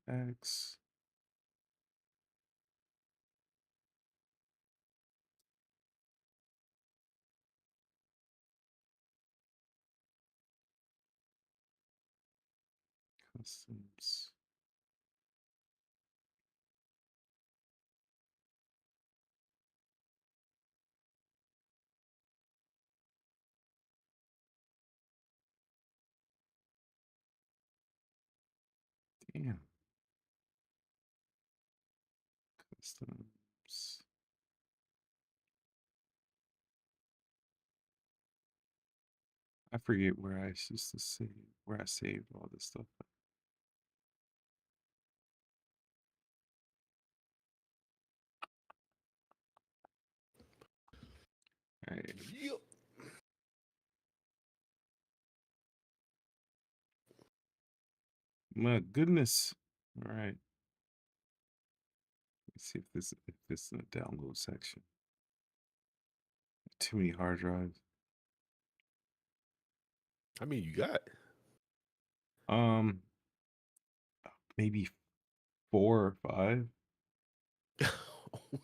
X. Customs. Damn. Customs. I forget where I used to save, where I saved all this stuff. All right. Yep. My goodness. All right. Let's see if this is in the download section. Too many hard drives. I mean, you got. Maybe 4 or 5. Oh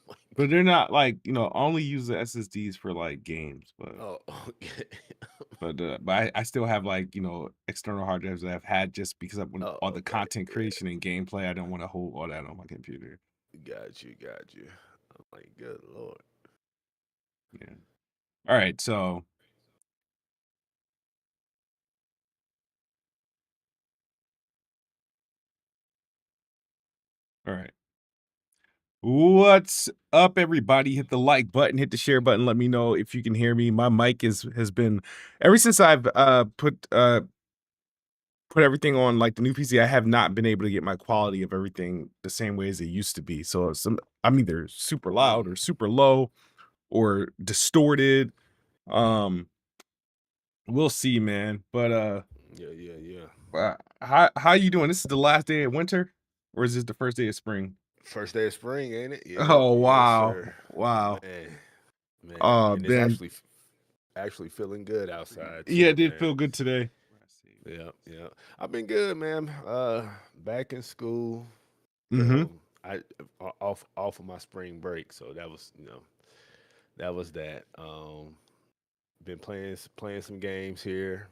my But they're not like, you know, I only use the SSDs for like games, but Oh, okay. I still have like, you know, external hard drives that I've had just because of when Oh, all the okay. content creation and gameplay. I don't want to hold all that on my computer. Got you. I'm like, good Lord. Yeah. All right, so all right. What's up, everybody? Hit the like button, hit the share button. Let me know if you can hear me. My mic has been ever since I've put everything on like the new PC. I have not been able to get my quality of everything the same way as it used to be. So I'm either super loud or super low or distorted. We'll see, man. But Yeah. how you doing? This is the last day of winter, or is this the first day of spring? First day of spring, ain't it? Yeah. Oh Yes, wow, sir. wow. Man. Oh And it's man, actually feeling good outside yeah, it too, did man. feel good today. Yeah. I've been good, man. Back in school. Mm-hmm. I off of my spring break, so that was that was that. Been playing some games here.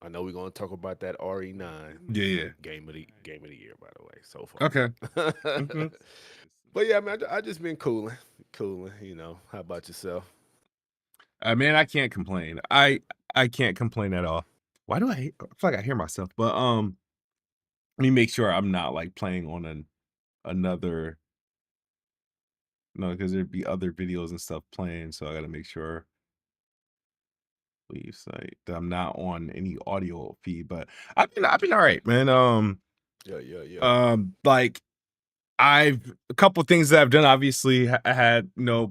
I know we're gonna talk about that Re9 Yeah. game of the year, by the way, so far. Okay. Mm-hmm. But yeah, man, I just been cooling. You know, how about yourself? Man, I can't complain. I can't complain at all. Why do I feel like I hear myself? But let me make sure I'm not like playing on another. No, because there'd be other videos and stuff playing, so I got to make sure please like that I'm not on any audio feed. But I've been all right, man. Like I've a couple things that I've done. Obviously, I had built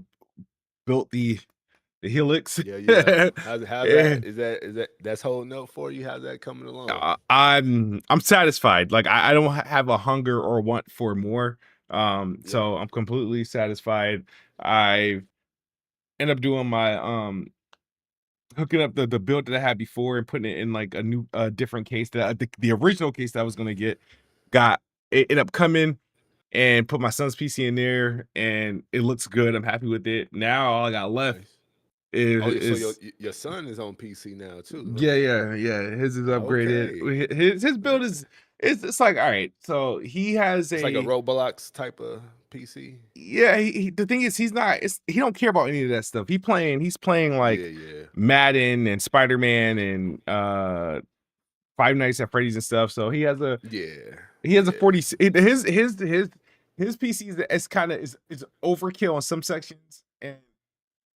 the Helix. Yeah. How's that? And Is that's holding up for you? How's that coming along? I'm satisfied. Like I don't have a hunger or want for more. So I'm completely satisfied. I end up doing my hooking up the build that I had before and putting it in like a new different case that the original case that I was gonna get got it ended up coming and put my son's PC in there and it looks good. I'm happy with it. Now all I got left Nice. So is your son is on PC now too, huh? yeah. His is upgraded. Okay. His build is it's like all right. So he has It's like a Roblox type of PC. yeah. The thing is, he don't care about any of that stuff. He's playing like Yeah. Madden and Spider-Man and Five Nights at Freddy's and stuff. So he has a Yeah. 40. His PC is kind of is overkill on some sections and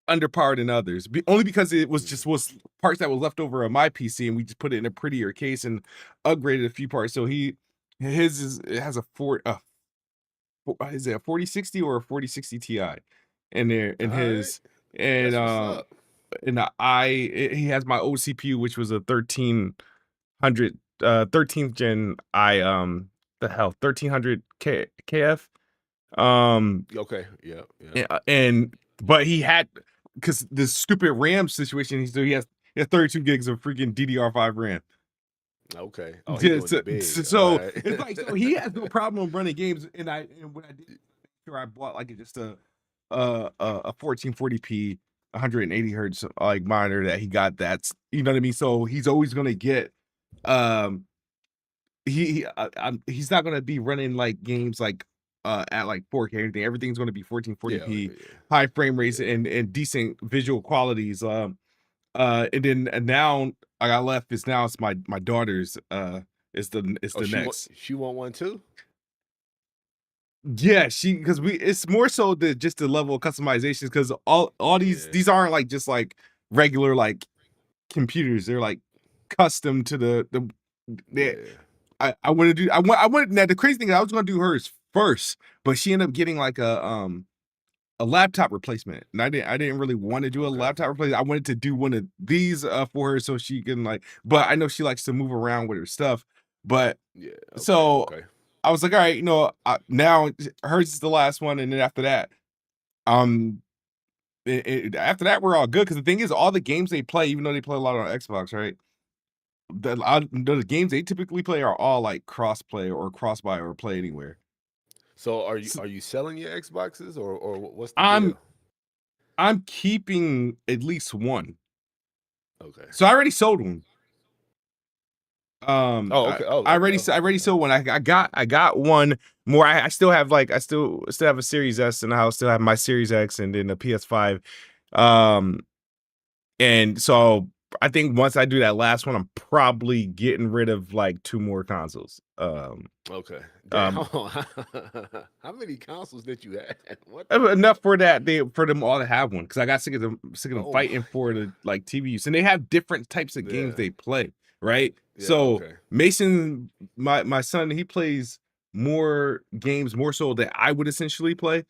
underpowered in others. Only because it was parts that were left over on my PC and we just put it in a prettier case and upgraded a few parts. So it has is it a 4060 or a 4060 Ti in there in All right. his and That's what's up. he has my old CPU, which was a 1300 13th gen the hell 1300 KF Okay. Yeah. and but he had because this stupid RAM situation he has 32 gigs of freaking DDR5 RAM. Okay. Oh, he doing So, it big. All so right. it's like, so he has no problem running games, and when I did, make sure I bought like just a 1440p 180 hertz like monitor that he got. That's, you know what I mean. So he's always gonna get um he's not gonna be running like games like at like 4K or anything. Everything's gonna be Yeah, 1440p, yeah, high frame rates, yeah. and decent visual qualities. And then and now I got left is now it's my daughter's is Oh, the next. she want one too? Yeah, because we it's more so the just the level of customizations, because all Yeah, these aren't like just like regular like computers. They're like custom to the yeah. I want to do I want now the crazy thing is I was gonna do hers first, but she ended up getting like a laptop replacement, and I didn't really want to do a Okay. laptop replacement. I wanted to do one of these for her so she can like, but I know she likes to move around with her stuff. But Yeah. Okay. so Okay. I was like, all right, now hers is the last one, and then after that, um, after that we're all good, because the thing is, all the games they play, even though they play a lot on Xbox, right? The games they typically play are all like cross play or cross buy or play anywhere. So So are you selling your Xboxes or what's the I'm deal? I'm keeping at least one. Okay. So I already sold one. Oh, okay. Oh, I okay. already Oh, I already okay. sold one. I got one more. I still have like I still have a Series S in the house. Still have my Series X and then a PS5. Um, and so I think once I do that last one, I'm probably getting rid of like two more consoles. Okay. Damn. Um, How many consoles did you have? What the? enough for that for them all to have one, because I got sick of them Oh my. fighting for the like TV use, and they have different types of games Yeah. they play, right? Yeah. So Okay. Mason, my son, he plays more games more so that I would essentially play.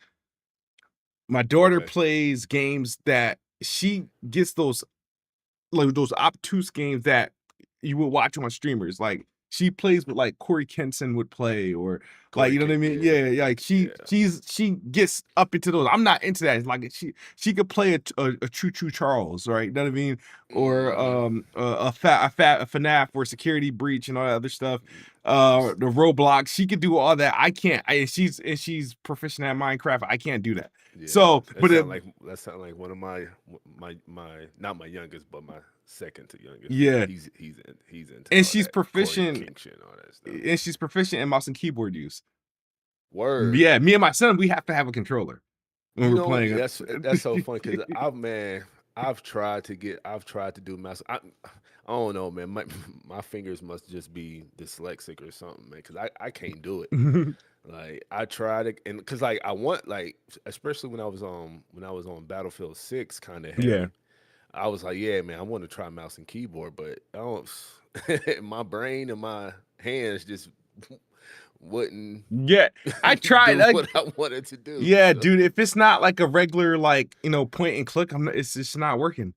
My daughter Okay. plays games that she gets those like those obtuse games that you would watch on streamers. Like she plays with like Corey Kenson would play, or like, Corey you know what I King. mean? Yeah. Yeah, yeah. Like Yeah. she gets up into those. I'm not into that. It's like she could play a Choo Choo Charles, right? You know what I mean? Or Mm-hmm. a FNAF or Security Breach and all that other stuff. S- The Roblox. She could do all that. I can't. She's proficient at Minecraft. I can't do that. Yeah. So, but That sound like one of my not my youngest, but my second to youngest. yeah, He's into and all that Corey King shit and all that stuff. she's proficient in mouse and keyboard use. Word. Yeah, me and my son, we have to have a controller when You we're know what? playing. That's so funny because I've tried to do mouse. I don't know, man. My fingers must just be dyslexic or something, man. Because I can't do it. Like I tried it, and because like I want like especially when I was on Battlefield 6 kind of Yeah, heavy. I was like, yeah, man, I want to try mouse and keyboard, but I don't. My brain and my hands just wouldn't yeah. I tried. do Like, what I wanted to do. yeah, So dude. If it's not like a regular, like, point and click, it's just not working.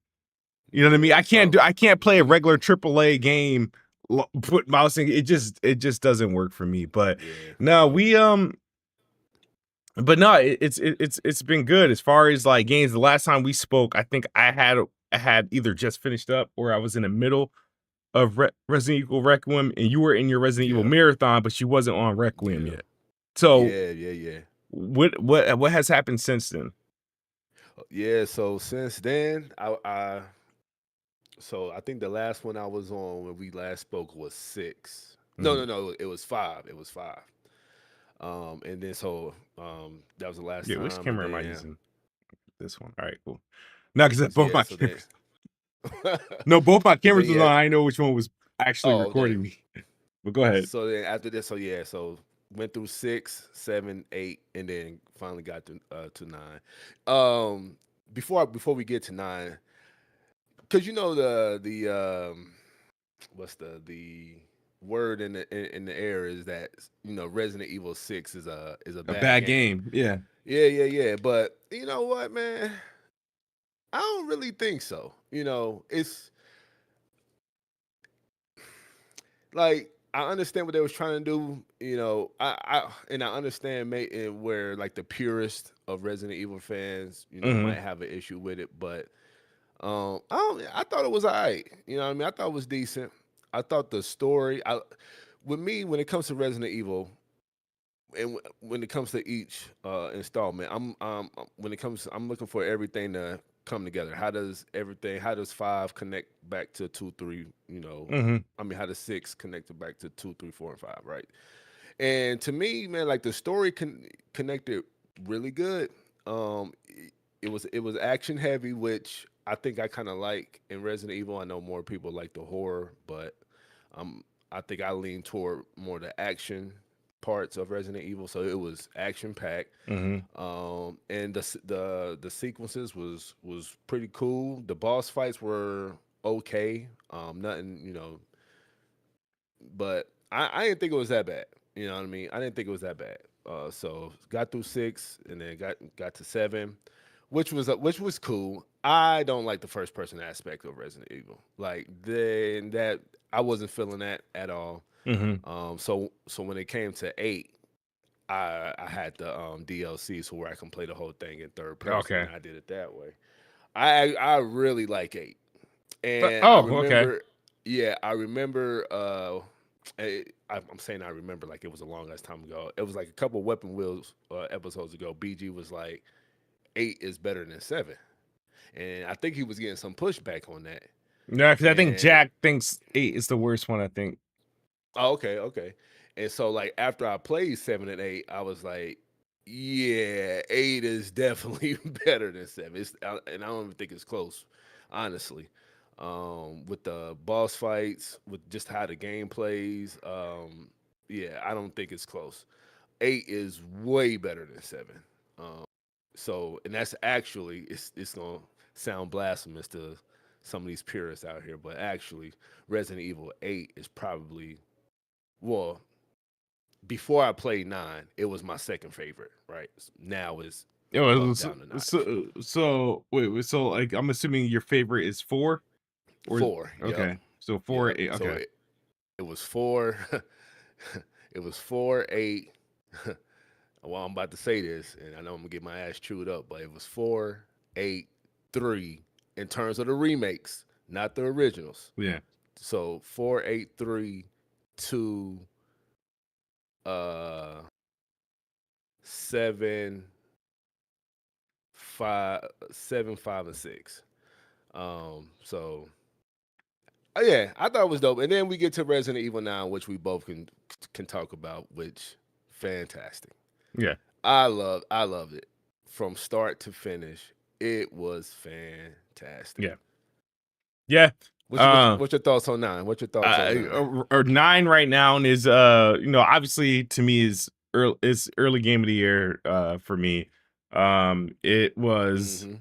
You know what I mean? yeah, so I can't play a regular AAA game. Put mouse and it just doesn't work for me. But yeah, no, yeah. we but no, it's been good as far as like games. The last time we spoke, I think I had either just finished up or I was in the middle of Resident Evil Requiem, and you were in your Resident Evil Yeah, marathon, but you wasn't on Requiem yeah, yet. So yeah. what has happened since then? Yeah, so since then, so I think the last one I was on when we last spoke was 6. No, Mhm. no, no, it was 5. It was 5. And then that was the last Yeah, which time, and camera am I then using? This one. All right, cool. No, because both yeah, my so then cameras. No, both my so then cameras was on. yeah. I know which one was actually Oh, okay. recording me. But go ahead. So then after this, so yeah, so went through 6, 7, 8, and then finally got to 9. Before we get to 9, because you know the what's the word in the air is that Resident Evil 6 is a A bad bad game. game. Yeah. Yeah. But you know what, man? I don't really think so. It's like I understand what they was trying to do. I understand where like the purest of Resident Evil fans, might Hmm. have an issue with it, but I thought it was alright. You know what I mean? I thought it was decent. I thought the story. With me, when it comes to Resident Evil, and when it comes to each installment, when it comes, I'm looking for everything to come together. How does everything? How does five connect back to two, three? You know, Mm-hmm. I mean, how does six connect back to two, three, four, and five? Right. And to me, man, like the story connected really good. It was action heavy, which I think I kind of like in Resident Evil. I know more people like the horror, but um, I think I lean toward more the action parts of Resident Evil. So it was action packed, Mm-hmm. and the sequences was pretty cool. The boss fights were okay, nothing, but I didn't think it was that bad. You know what I mean? I didn't think it was that bad. So got through six, and then got to seven, which was cool. I don't like the first person aspect of Resident Evil. Like then that I wasn't feeling that at all. Mm-hmm. So when it came to eight, I had the DLC, so where I can play the whole thing in third person, Okay. and I did it that way. I really like eight, and I Oh, okay. remember, yeah, I remember. I'm saying I remember like it was a long ass time ago. It was like a couple Weapon Wheels episodes ago. BG was like, eight is better than seven, and I think he was getting some pushback on that. Yeah, because I think And Jack thinks 8 is the worst one. I think. oh, okay. And so like after I played seven and eight, I was like, yeah, eight is definitely better than seven. And I don't even think it's close, honestly. With the boss fights, with just how the game plays, yeah, I don't think it's close. Eight is way better than seven. Um, and that's actually it's gonna sound blasphemous to some of these purists out here, but actually, Resident Evil Eight is probably, well, before I played nine, it was my second favorite. Right now is It bumped was down a notch. so wait, so like I'm assuming your favorite is 4 or Four, yep, okay. So 4 yep. 8 So okay. it was four. It was 4, 8. Well, I'm about to say this, and I know I'm gonna get my ass chewed up, but it was 4, 8, 3 in terms of the remakes, not the originals. Yeah. So 4, 8, 3 to 7, 5, 7, 5, and 6. So yeah, I thought it was dope. And then we get to Resident Evil 9, which we both can talk about, which fantastic. Yeah. I loved it from start to finish. It was fantastic. Yeah. Yeah. What's your thoughts on 9? What's your thoughts on 9? Or 9 right now is obviously to me is early game of the year for me. It was. Mm-hmm.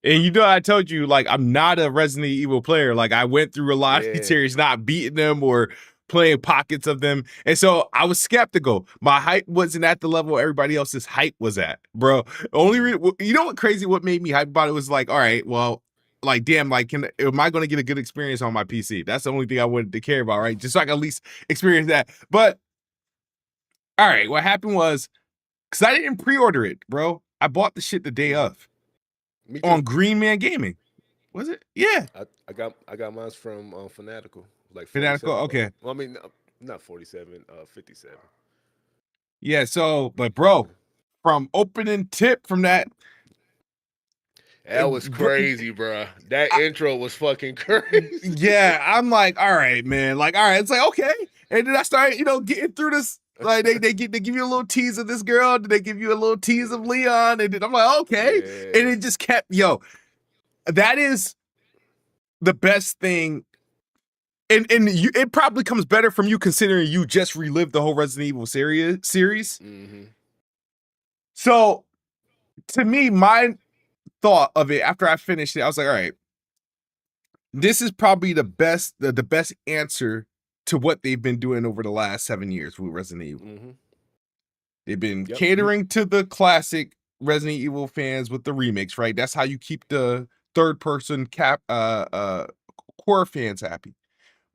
And I told you, like, I'm not a Resident Evil player. Like, I went through a lot of these Yeah. series, not beating them or playing pockets of them. And so I was skeptical. My hype wasn't at the level everybody else's hype was at, bro. You know what crazy? What made me hype about it was like, all right, well, like, damn, like, am I going to get a good experience on my PC? That's the only thing I wanted to care about, right? Just so I can at least experience that. But, all right, what happened was, because I didn't pre-order it, bro. I bought the shit the day of. Me too. On Green Man Gaming. Was it? Yeah. I got mine from Fanatical. Like Fanatical. 47 Okay. Well, I mean, not 47, 57. Yeah. So, but bro, from opening tip from that. That was crazy, bro. That intro was fucking crazy. Yeah. I'm like, all right, man. Like, all right. It's like, okay. And then I started, getting through this. Like they give you a little tease of this girl, then they give you a little tease of Leon, and then I'm like, okay. Yeah. And it just kept, that is the best thing. And it probably comes better from you considering you just relived the whole Resident Evil series. Mm-hmm. So to me, my thought of it after I finished it, I was like, all right, this is probably the best answer to what they've been doing over the last 7 years with Resident Evil. Mm-hmm. They've been catering to the classic Resident Evil fans with the remakes, right? That's how you keep the third person core fans happy.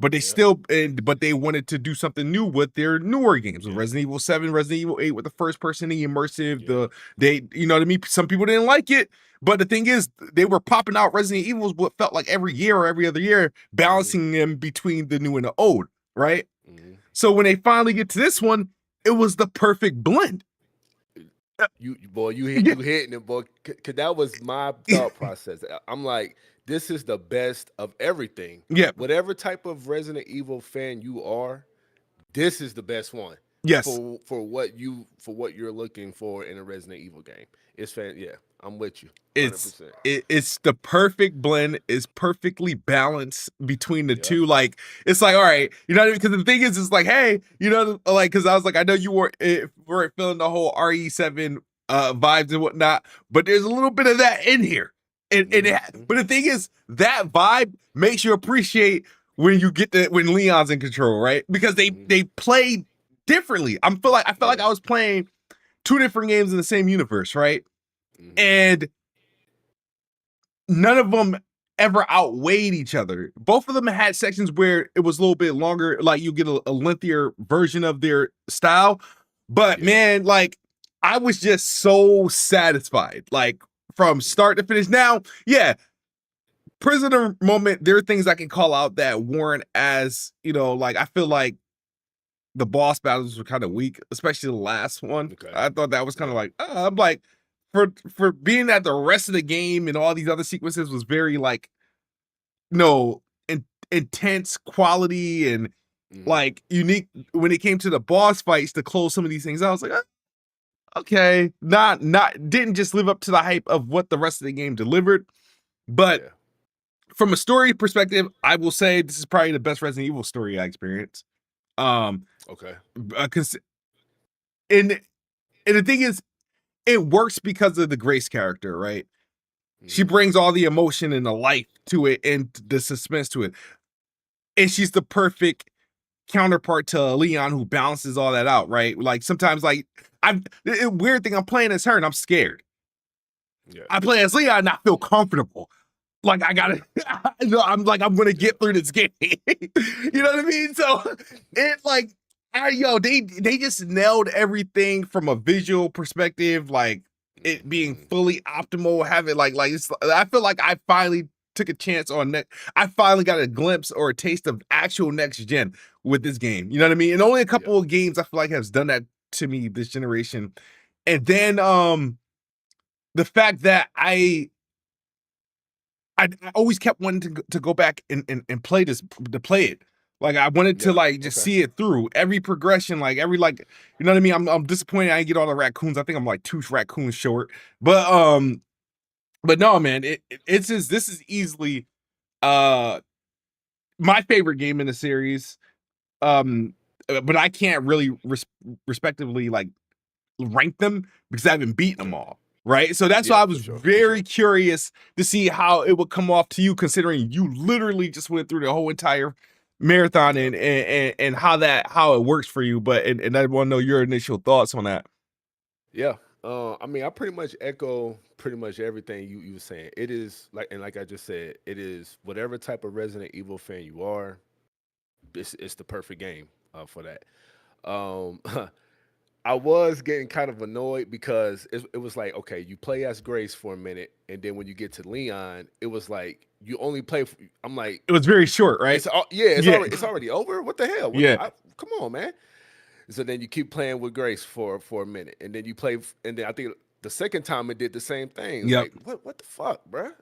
but they still, but they wanted to do something new with their newer games, with Resident Evil 7, Resident Evil 8, with the first person, the immersive, you know what I mean? Some people didn't like it, but the thing is, they were popping out Resident Evils what felt like every year or every other year, balancing them between the new and the old, right? So when they finally get to this one, it was the perfect blend. You hitting it, boy. Cause that was my thought process. I'm like, this is the best of everything. Yeah. Whatever type of Resident Evil fan you are, this is the best one. Yes. For what you're looking for in a Resident Evil game. Yeah, I'm with you. 100%. It's the perfect blend. It's perfectly balanced between the two. Like, it's like, all right, you know, because the thing is, it's like, hey, you know, like, because I was like, I know you weren't feeling the whole RE7 vibes and whatnot, but there's a little bit of that in here. But the thing is, that vibe makes you appreciate when Leon's in control, right? Because they play differently. I feel like I was playing two different games in the same universe, right? And none of them ever outweighed each other. Both of them had sections where it was a little bit longer, like you get a lengthier version of their style. But man, like, I was just so satisfied, like, from start to finish. Now, yeah, Prisoner moment, there are things I can call out that weren't as, you know, like, I feel like the boss battles were kind of weak, especially the last one. I thought that was kind of like, I'm like, for being that the rest of the game and all these other sequences was very like, intense quality and like unique when it came to the boss fights to close some of these things. I was like, okay, didn't just live up to the hype of what the rest of the game delivered, but from a story perspective, I will say this is probably the best Resident Evil story I experienced. Okay. And the thing is, it works because of the Grace character, right? She brings all the emotion and the life to it and the suspense to it. And she's the perfect counterpart to Leon who balances all that out, right? Like sometimes, like, weird thing, I'm playing as her and I'm scared. I play as Leon and I feel comfortable. Like, I gotta, I'm like, I'm gonna get through this game. You know what I mean? So it like, they just nailed everything from a visual perspective, like it being fully optimal, having like it's, I feel like I finally took a chance on I finally got a glimpse or a taste of actual next gen with this game. You know what I mean? And only a couple of games I feel like has done that to me this generation. And then the fact that I always kept wanting to go back and play this, to play it. Like, I wanted to like just see it through every progression, like every, like, you know what I mean? I'm disappointed I didn't get all the raccoons. I think I'm like 2 raccoons short. But no, man, this is easily my favorite game in the series. But I can't really respectively like rank them because I haven't beaten them all. Right. So that's why I was very curious to see how it would come off to you, considering you literally just went through the whole entire marathon and how it works for you. But and I want to know your initial thoughts on that. Yeah. I mean, I pretty much echo pretty much everything you were saying. It is like I just said, it is whatever type of Resident Evil fan you are, it's the perfect game for that. I was getting kind of annoyed because it was like, okay, you play as Grace for a minute, and then when you get to Leon, it was like you only play. I'm like, it was very short, right? It's already over. What the hell? Come on, man. So then you keep playing with Grace for a minute, and then you play, and then I think the second time it did the same thing. Like, what the fuck, bruh?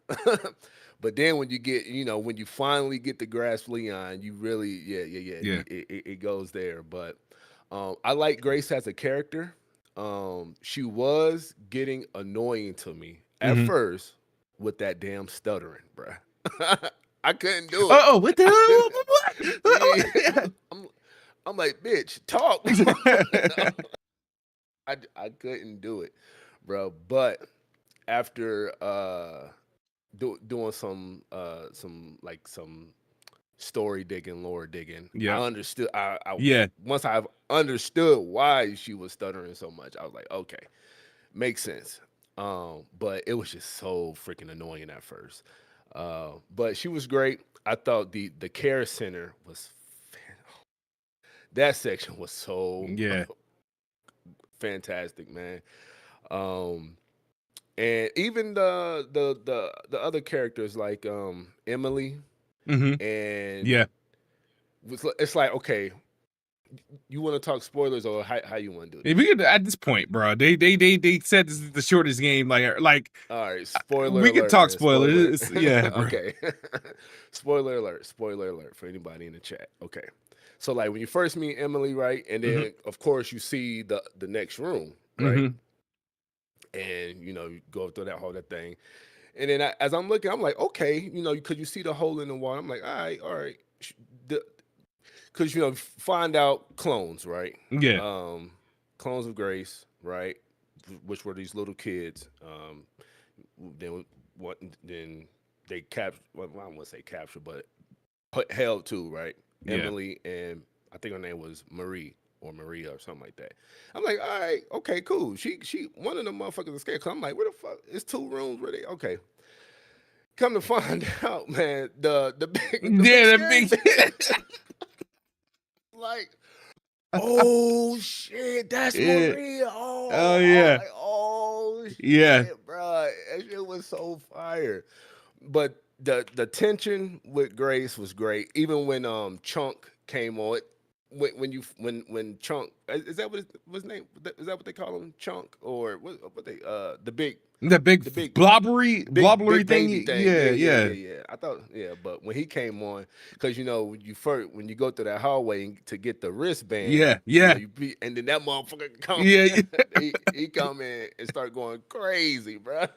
But then when you get, when you finally get to grasp Leon, you really, it goes there. But I like Grace as a character. She was getting annoying to me at first with that damn stuttering, bruh. I couldn't do it. Oh, what the hell? I'm like, bitch, talk. I couldn't do it, bro. But after doing some story digging, lore digging, I understood. Once I've understood why she was stuttering so much, I was like, okay, makes sense. But it was just so freaking annoying at first. But she was great. I thought the care center was that section was so Yeah. fantastic, man. Um, and even the other characters like Emily Mm-hmm. and Yeah. it's like, okay, you want to talk spoilers or how you want to do If this? we could, at this point, bro, they said this is the shortest game. Like All right, spoiler we could alert, talk man. Spoiler. spoilers. Yeah, bro. Okay. Spoiler alert. Spoiler alert for anybody in the chat. Okay. So like when you first meet Emily, right? And then of course you see the next room, right? Mm-hmm. And you go through that thing. And then as I'm looking, I'm like, okay, because you see the hole in the wall. I'm like, all right. Because find out clones, right? Yeah. Clones of Grace, right? Which were these little kids. Then what? Then they captured. Well, I don't want to say captured, but held to, right? Yeah. Emily and I think her name was Marie or Maria or something like that. I'm like, all right, okay, cool. She one of them motherfuckers escaped. I'm like, where the fuck? It's 2 rooms where they okay. Come to find out, man, the big scary bitch. Like, oh shit, that's Yeah. Maria. Oh yeah. Like, oh Yeah. shit, bro. That shit was so fire. But the tension with Grace was great. Even when Chunk came on, when Chunk is that what his name? Is that what they call him? Chunk or what they the big The big blobbery thing. baby thing. Yeah, yeah. Yeah. I thought but when he came on, because when you go through that hallway to get the wristband, Yeah. and then that motherfucker come, Yeah. he come in and start going crazy, bro.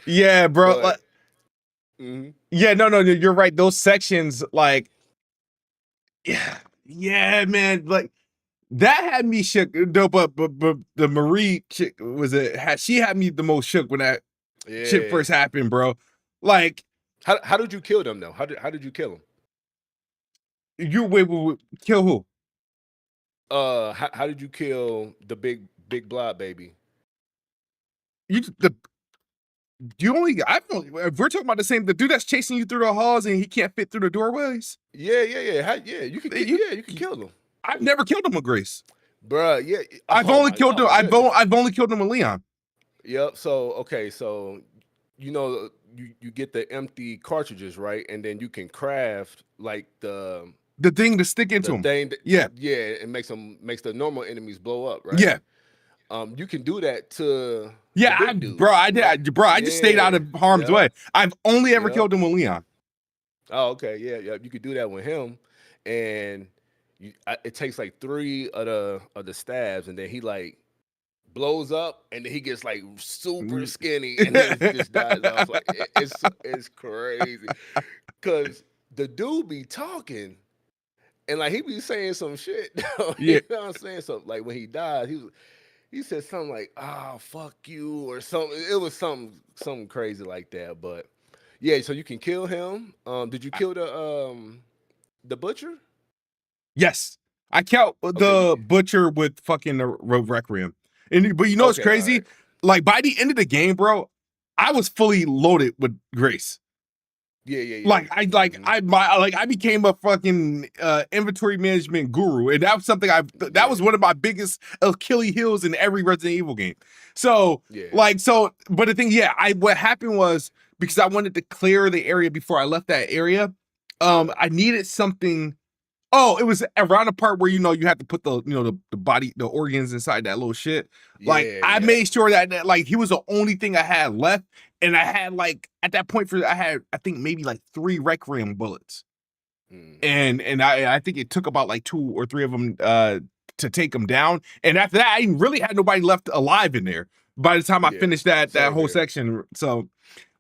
Yeah, bro. But mhm. Yeah, no, you're right. Those sections, like, yeah, man, like that had me shook. No, but the Marie chick she had me the most shook when that shit Yeah. first happened, bro. Like, How did you kill them though? How did you kill them? you wait, kill who? How did you kill the big blob baby? You the you only if we're talking about the dude that's chasing you through the halls and he can't fit through the doorways. Yeah. You could you could kill them, I've never killed him with Grace. bruh. Yeah. I've Oh only my killed him. goodness. I've only killed him with Leon. Yep. So okay. So you get the empty cartridges, right? And then you can craft like The thing to stick into the him. thing. Yeah. Yeah. It makes the normal enemies blow up, right? Yeah. You can do that to Yeah, the big dude, bro, right? bro, I just stayed out of harm's way. I've only ever killed him with Leon. Oh, okay, yeah. You could do that with him, and it takes like 3 of the stabs, and then he like blows up, and then he gets like super skinny, and then just dies off. Like it's crazy, cause the dude be talking, and like he be saying some shit. Yeah. You know what I'm saying? So like when he died, he said something like, "Ah, fuck you" or something. It was something crazy like that. But yeah, so you can kill him. Did you kill the butcher? Yes. I count Okay, the butcher with fucking the Requiem. But you know what's okay, all crazy? right. Like by the end of the game, bro, I was fully loaded with Grace. Yeah. I became a fucking inventory management guru, and that was something that was one of my biggest Achilles heels in every Resident Evil game. So but the thing, what happened was because I wanted to clear the area before I left that area, I needed something. Oh, it was around the part where you had to put the body, the organs inside that little shit. Like I made sure that like he was the only thing I had left, and I had like at that point I think maybe like 3 Requiem bullets, and I think it took about like 2 or 3 of them to take him down, and after that I really had nobody left alive in there by the time I finished that whole section. So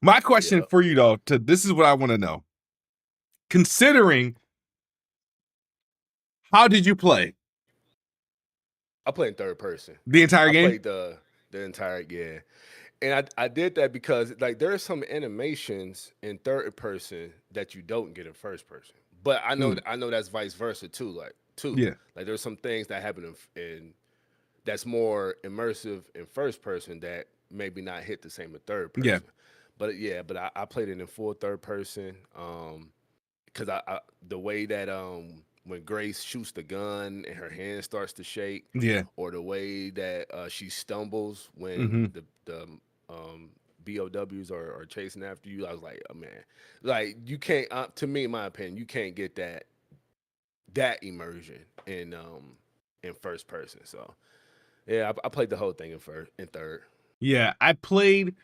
my question for you though, this is what I want to know, considering. How did you play? I played in third person. The entire game? I played the entire and I did that because like there are some animations in third person that you don't get in first person. But I know that's vice versa too. Like like there's some things that happen in that's more immersive in first person that maybe not hit the same in third person. Yeah. But yeah, but I played it in full third person. Because I the way that when Grace shoots the gun and her hand starts to shake, Yeah. or the way that she stumbles when Hmm. the um BOWs are chasing after you, I was like, oh man, like you can't. To me, in my opinion, you can't get that immersion in first person. So yeah, I played the whole thing in third. Yeah, I played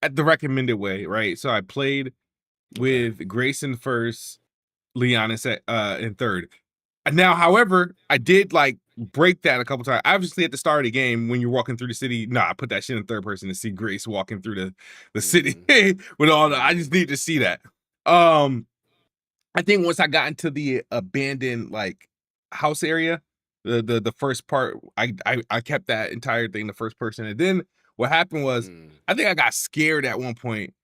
at the recommended way, right? So I played Okay. with Grayson first, Leon in third. Now, however, I did like break that a couple times. Obviously, at the start of the game, when you're walking through the city, I put that shit in third person to see Grace walking through the city Mm-hmm. with all the. I Mm-hmm. just need to see that. Um, I think once I got into the abandoned like house area, the first part, I kept that entire thing the first person, and then what happened was Mm. I think I got scared at one point,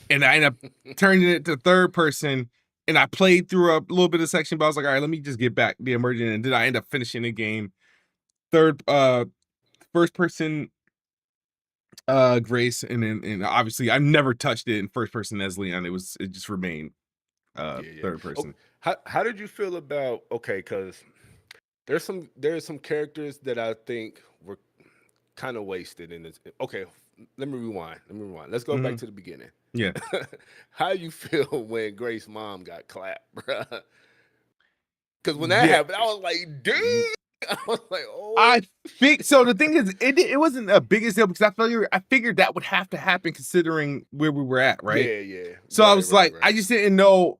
and I ended up turning it to third person, and I played through a little bit of section, but I was like, all right, let me just get back the emergent, and then I end up finishing the game third, first person, Grace, and then and obviously I never touched it in first person as Leon. It just remained Yeah, yeah. third Oh, person. how did you feel about okay? Because there's some characters that I think were kind of wasted in this. Okay, let me rewind. Let me rewind. Let's go back Hmm. to the beginning. Yeah. How you feel when Grace's mom got clapped, bruh? Because when that Yeah. happened, I was like, dude. I was like, oh. I think so. The thing is, it wasn't a biggest deal because I figured that would have to happen considering where we were at, right? Yeah, yeah. So I Right, was right, like, I right. just didn't know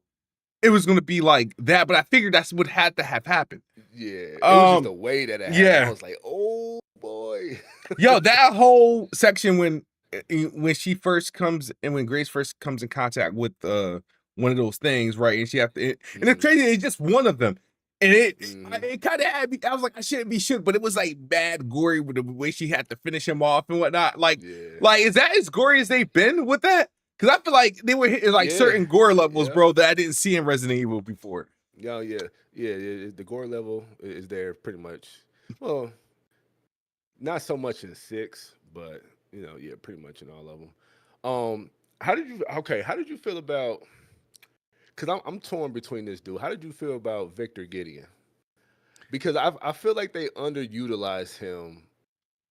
it was gonna be like that, but I figured that's what had to have happened. Yeah. It was just the way that it happened. I Yeah, was like, oh boy. yo, that whole section when she first comes and when Grace first comes in contact with one of those things, right? And she have to, and it's Mm-hmm. crazy. It's just one of them, and Mm-hmm. it kind of had me. I was like, I shouldn't be shook, but it was like bad gory with the way she had to finish him off and whatnot. Yeah. Like is that as gory as they've been with that? Because I feel like they were hitting like Yeah. certain gore levels, Yep. bro, that I didn't see in Resident Evil before. Yeah, yeah, yeah, yeah. The gore level is there pretty much. Well, not so much in six, but yeah, pretty much in all of them. How did you? Okay, how did you feel about? Because I'm torn between this dude. How did you feel about Victor Gideon? Because I feel like they underutilized him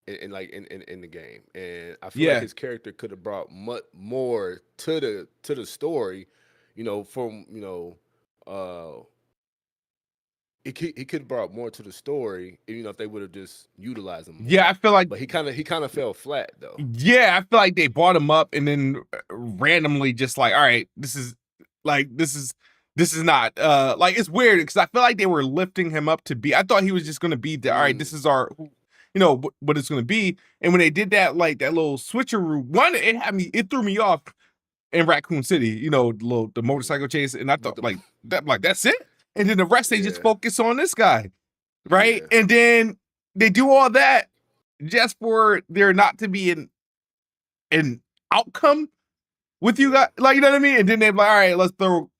in the game, and I feel like Yeah, his character could have brought much more to the story. From he could have brought more to the story, if they would have just utilized him yeah, more. I feel like But he kind of fell flat though. yeah, I feel like they brought him up and then randomly just like, all right, this is not like it's weird because I feel like they were lifting him up to be. I thought he was just gonna be the all right, this Mm, is our what it's gonna be. And when they did that, like that little switcheroo, one, it threw me off in Raccoon City, the mm. motorcycle chase, and I With thought the like that's it. And then the rest they just yeah, focus on this guy, right? yeah, And then they do all that just for there not to be an outcome with you yeah, guys, like you know what I mean? And then they're like, all right, let's throw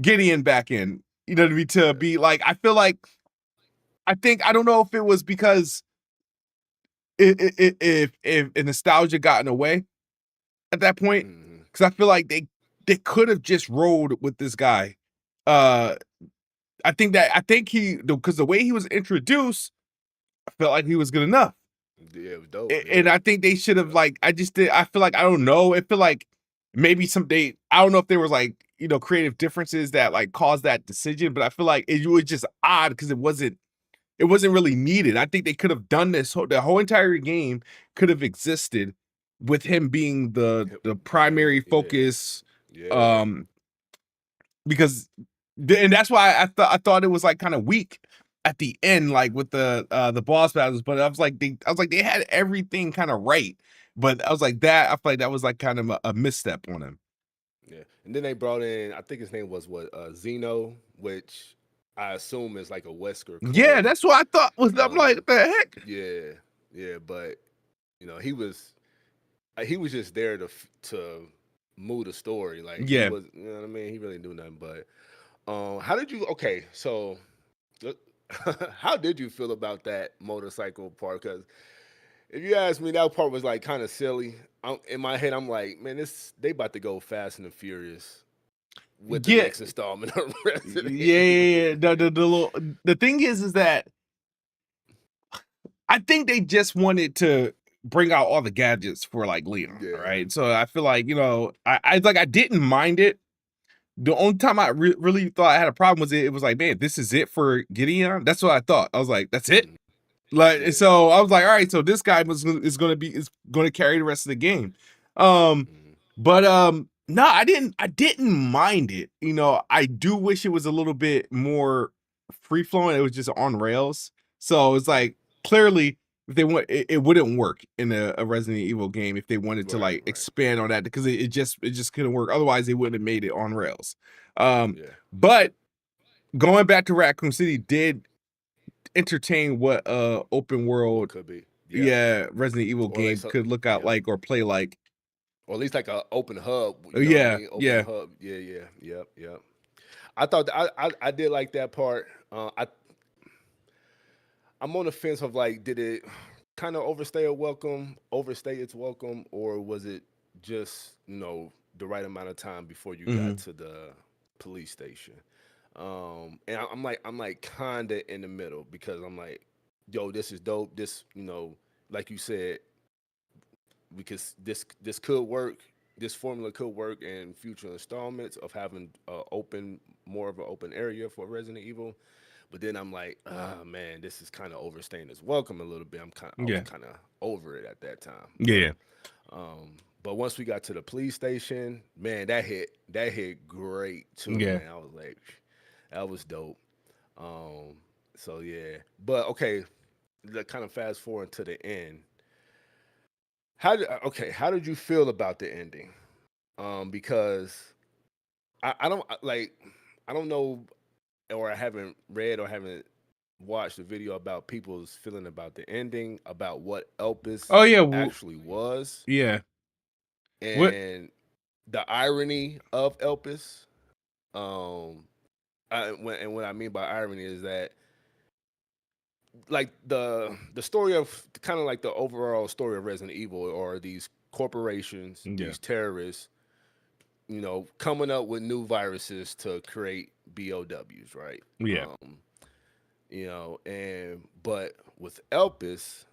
Gideon back in. You know what I mean? To yeah. be like, I don't know if it was because if nostalgia got in the way at that point, Hmm. because I feel like they could have just rolled with this guy. Uh, I think he because the way he was introduced, I felt like he was good enough. Yeah, it was dope. And Yeah, I think they should have yeah. like I feel like I don't know. I feel like maybe someday I don't know if there was like creative differences that like caused that decision, but I feel like it was just odd because it wasn't really needed. I think they could have done the whole entire game could have existed with him being the Him, primary yeah, focus, yeah. um because and that's why I thought it was like kind of weak at the end, like with the boss battles. But I was like they had everything kind of right. But I was like that I feel like that was like kind of a misstep on him. Yeah, and then they brought in, I think his name was what, Zeno, which I assume is like a Wesker Yeah, clone. that's what I thought was. I'm like, Um, what the heck? yeah, yeah, but he was just there to move the story. Like he Yeah, was, you know what I mean. He really knew nothing. But how did you? Okay, so how did you feel about that motorcycle part? Because if you ask me, that part was like kind of silly. In my head, I'm like, man, they about to go Fast and the Furious with the Yeah, next installment of Resident yeah. Evil. The thing is that I think they just wanted to bring out all the gadgets for like Leon, Yeah. right? So I feel like, I didn't mind it. The only time I really thought I had a problem was it was like, man, this is it for Gideon. That's what I thought. I was like, that's it. Mhm. Like, Yeah. so I was like, all right, so this guy is going to carry the rest of the game. Um, Mhm. but no, I didn't mind it. I do wish it was a little bit more free flowing. It was just on rails. So it's Mhm. like clearly if they want it wouldn't work in a Resident Evil game if they wanted to Right. like Right. expand on that because it just couldn't work. Otherwise they wouldn't have made it on rails. Yeah. But going back to Raccoon City did entertain what open What world, could be? Yeah. yeah, Resident Evil Or at game least, could look out yeah. like or play like. Or at least like a open hub. Oh, You know what I yeah, mean? Open yeah, hub. Yeah. Yeah. Yep. Yep. I thought I did like that part. I'm on the fence of like, did it kind of overstay its welcome, or was it just the right amount of time before you got mhm, to the police station? And I'm like kinda in the middle because I'm like, yo, this is dope. This, like you said, because this could work. This formula could work in future installments of having more of an open area for Resident Evil. But then I'm like, ah, man, this is kind of overstaying its welcome a little bit. I was yeah, kind of over it at that time. yeah, But once we got to the police station, man, that hit great too, yeah. man. I was like, that was dope. Um, so yeah, but okay, kind of fast forward to the end. How did you feel about the ending? Because I don't I don't know, or I haven't read or haven't watched a video about people's feeling about the ending, about what Elpis Oh yeah, actually was, yeah. What? and the irony of Elpis. Um, and what I mean by irony is that like the story of kind of like the overall story of Resident Evil are these corporations, Yeah, these terrorists, coming up with new viruses to create BOWs, right? yeah, And but with Elpis,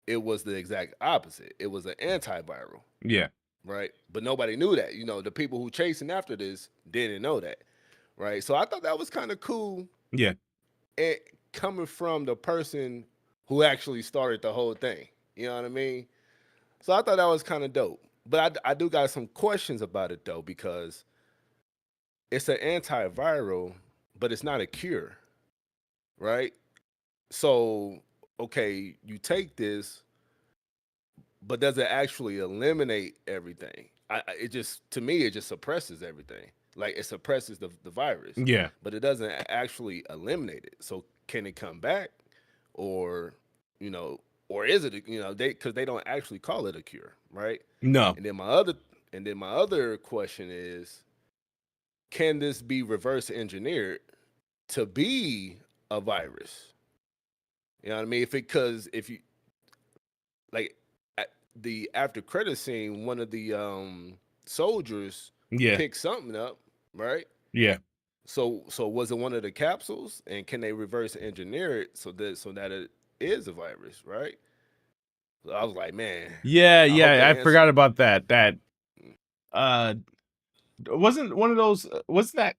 it was the exact opposite. It was an antiviral, yeah, right? But nobody knew that. The people who chasing after this didn't know that, right? So I thought that was kind of cool, yeah, and coming from the person who actually started the whole thing. You know what I mean? So I thought that was kind of dope. But I do got some questions about it though, because it's an antiviral, but it's not a cure, right? So, okay, you take this, but does it actually eliminate everything? It just, to me, it just suppresses everything. Like it suppresses the virus, yeah. but it doesn't actually eliminate it. So can it come back, or you know, or is it because they don't actually call it a cure, right? No, And then my other question is, can this be reverse engineered to be a virus? You know what I mean? Because if you like at the after credit scene, one of the soldiers yeah, picked something up, right? yeah, So was it one of the capsules, and can they reverse engineer it so that it is a virus, right? So I was like, man, yeah, I hope yeah. they I answer. forgot about that. Uh, wasn't one of those? Wasn't that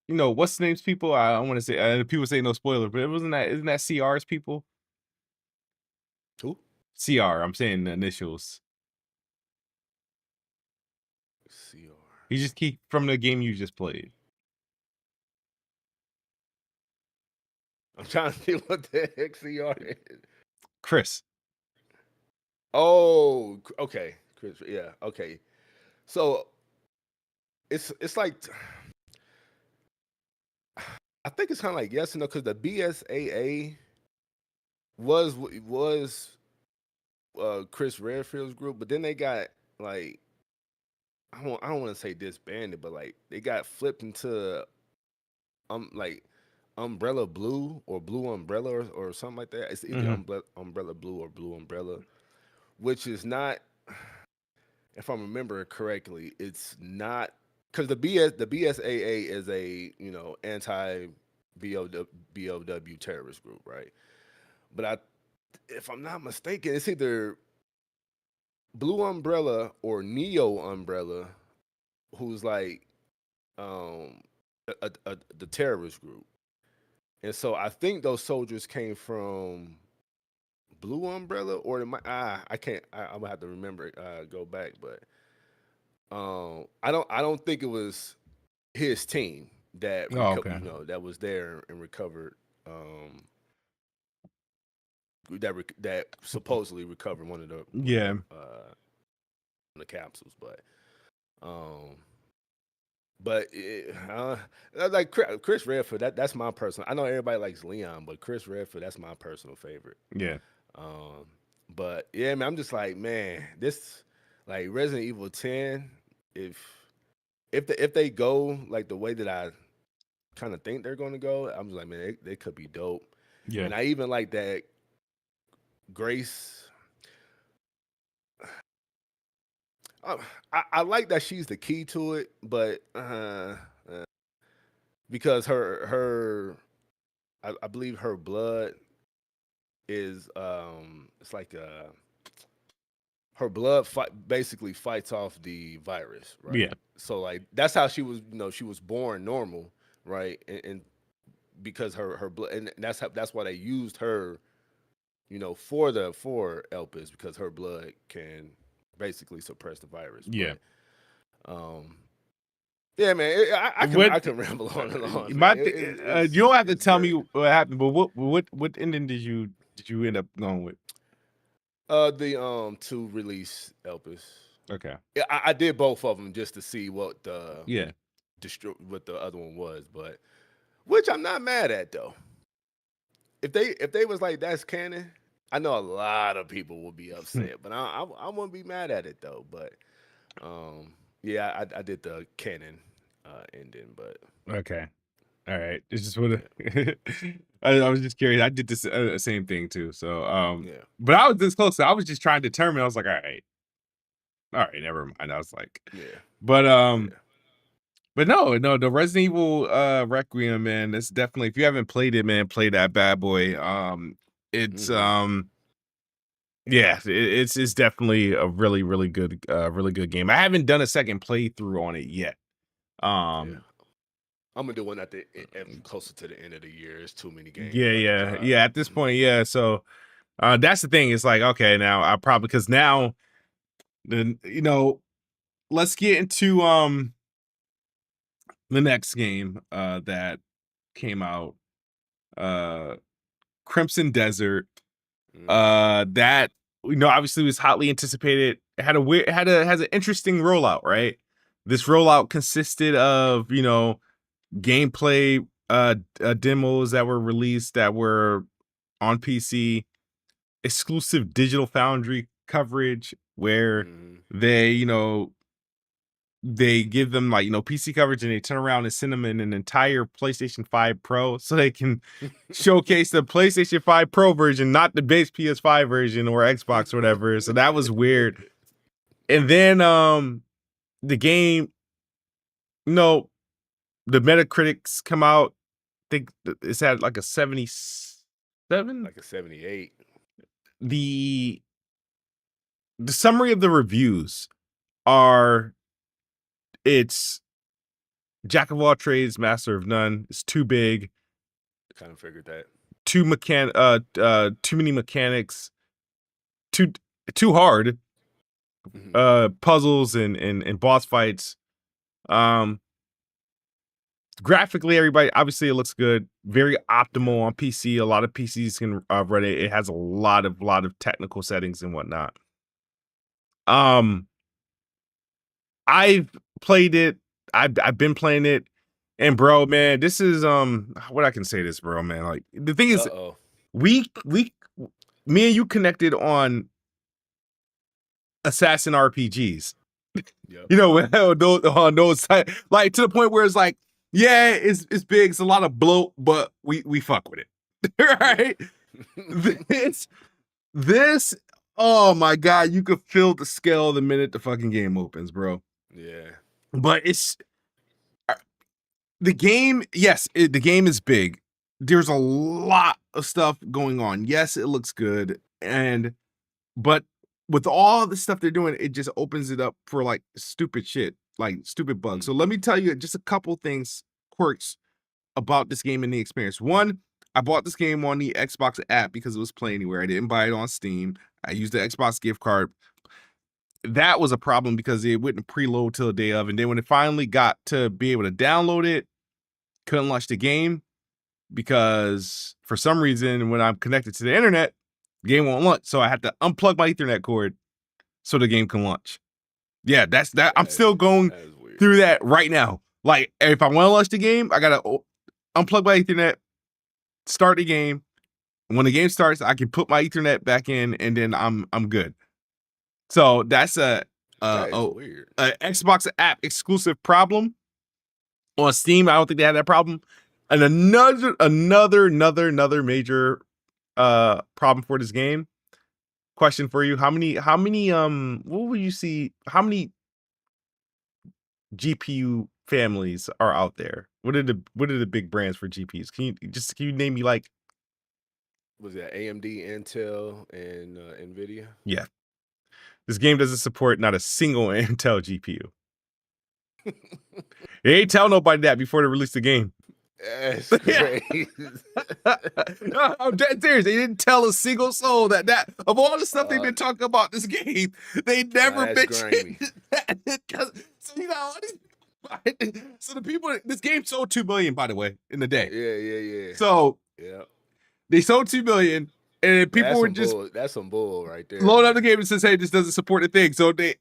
what's the name's people? I want to say people say no spoiler, but it wasn't that. Isn't that CR's people? Who? CR. I'm saying the initials. CR. He just keep from the game you just played. I'm trying to see what the heck CR is. Chris. Oh, okay, Chris. Yeah, okay. So it's like, I think it's kind of like yes and no, because the BSAA was Chris Redfield's group, but then they got like, I don't want to say disbanded, but like they got flipped into like Umbrella Blue or Blue Umbrella, or something like that. It's either Hmm. Umbrella Blue or Blue Umbrella. which is not, if I remember correctly, it's not because the BSAA is a anti BOW terrorist group, right? But if I'm not mistaken, it's either Blue Umbrella or Neo Umbrella, who's like the terrorist group. And so I think those soldiers came from Blue Umbrella, or I can't. I'm gonna have to remember. Go back, but I don't think it was his team that Oh, okay. that was there and recovered. That supposedly recovered one of the capsules, but like Chris Redfield, that's my personal. I know everybody likes Leon, but Chris Redfield, that's my personal favorite. Yeah. But yeah, man, I'm just like, man, this like Resident Evil 10. If they go like the way that I kind of think they're going to go, I'm just like, man, they could be dope. Yeah. And I even like that Grace. I like that she's the key to it, but because I believe her blood is it's like her blood basically fights off the virus, right? Yeah. So like that's how she was, she was born normal, right? And because her blood, and that's why they used her, for Elpis, because her blood can basically suppress the virus. Yeah. But, yeah, man, I can ramble on and on. You don't have to tell me what happened, but what ending did you end up going with? The to release Elpis. Okay. Yeah, I did both of them just to see what the what the other one was, but which I'm not mad at though. If they was like that's canon, I know a lot of people will be upset, but I won't be mad at it though. But yeah, I did the canon ending, but okay, all right. It's just what I was just curious. I did this same thing too. So yeah, but I was this close. So I was just trying to determine. I was like, all right, never mind. I was like, yeah, but But no, the Resident Evil Requiem, man, it's definitely, if you haven't played it, man, play that bad boy. It's yeah, it's definitely a really good game. I haven't done a second playthrough on it yet. Yeah. I'm gonna do one at closer to the end of the year. There's too many games. Yeah. At this point, yeah. So that's the thing. It's like, okay, now I probably, because now then let's get into the next game that came out, Crimson Desert. That obviously was hotly anticipated. It had has an interesting rollout, right? This rollout consisted of gameplay demos that were released that were on PC, exclusive Digital Foundry coverage where they give them like PC coverage, and they turn around and send them in an entire PlayStation 5 Pro so they can showcase the PlayStation 5 Pro version, not the base PS5 version or Xbox or whatever. So that was weird. And then the game, the Metacritics come out. I think it's at like a 77, like a 78. The summary of the reviews are, it's jack of all trades, master of none. It's too big. Kind of figured that. Too many mechanics. Too hard. Puzzles and boss fights. Graphically, everybody, obviously it looks good. Very optimal on PC. A lot of PCs can run it. It has a lot of technical settings and whatnot. I've played it. I've been playing it, and bro, man, this is what I can say this, bro, man. Like the thing is, me and you connected on assassin RPGs. Yep. On those like to the point where it's like, yeah, it's big, it's a lot of bloat, but we fuck with it. Right? This Oh my god, you could feel the scale the minute the fucking game opens, bro. Yeah. But it's the game. Yes, the game is big. There's a lot of stuff going on. Yes, it looks good, but with all the stuff they're doing, it just opens it up for like stupid shit, like stupid bugs. So let me tell you just a couple things, quirks about this game and the experience. One, I bought this game on the Xbox app because it was Play Anywhere. I didn't buy it on Steam. I used the Xbox gift card. That was a problem because it wouldn't preload till the day of. And then when it finally got to be able to download it, couldn't launch the game because for some reason, when I'm connected to the internet, the game won't launch. So I had to unplug my Ethernet cord so the game can launch. Yeah, that's that. I'm still going through that right now. Like, if I want to launch the game, I gotta unplug my Ethernet, start the game. When the game starts, I can put my Ethernet back in, and then I'm good. So that's a Xbox app exclusive problem. On Steam, I don't think they have that problem. And another major problem for this game. Question for you: How many what would you see? How many GPU families are out there? What are the big brands for GPUs? Can you name me like? Was that AMD, Intel, and Nvidia? Yeah. This game doesn't support not a single Intel GPU. They ain't tell nobody that before they released the game. That's crazy. No, I'm dead serious. They didn't tell a single soul that of all the stuff they've been talking about this game, they never mentioned that. So the people, this game sold 2 million, by the way, in the day. Yeah. So they sold 2 million, and people were just that's some bull right there. Load up the game and says, "Hey, this doesn't support the thing." So they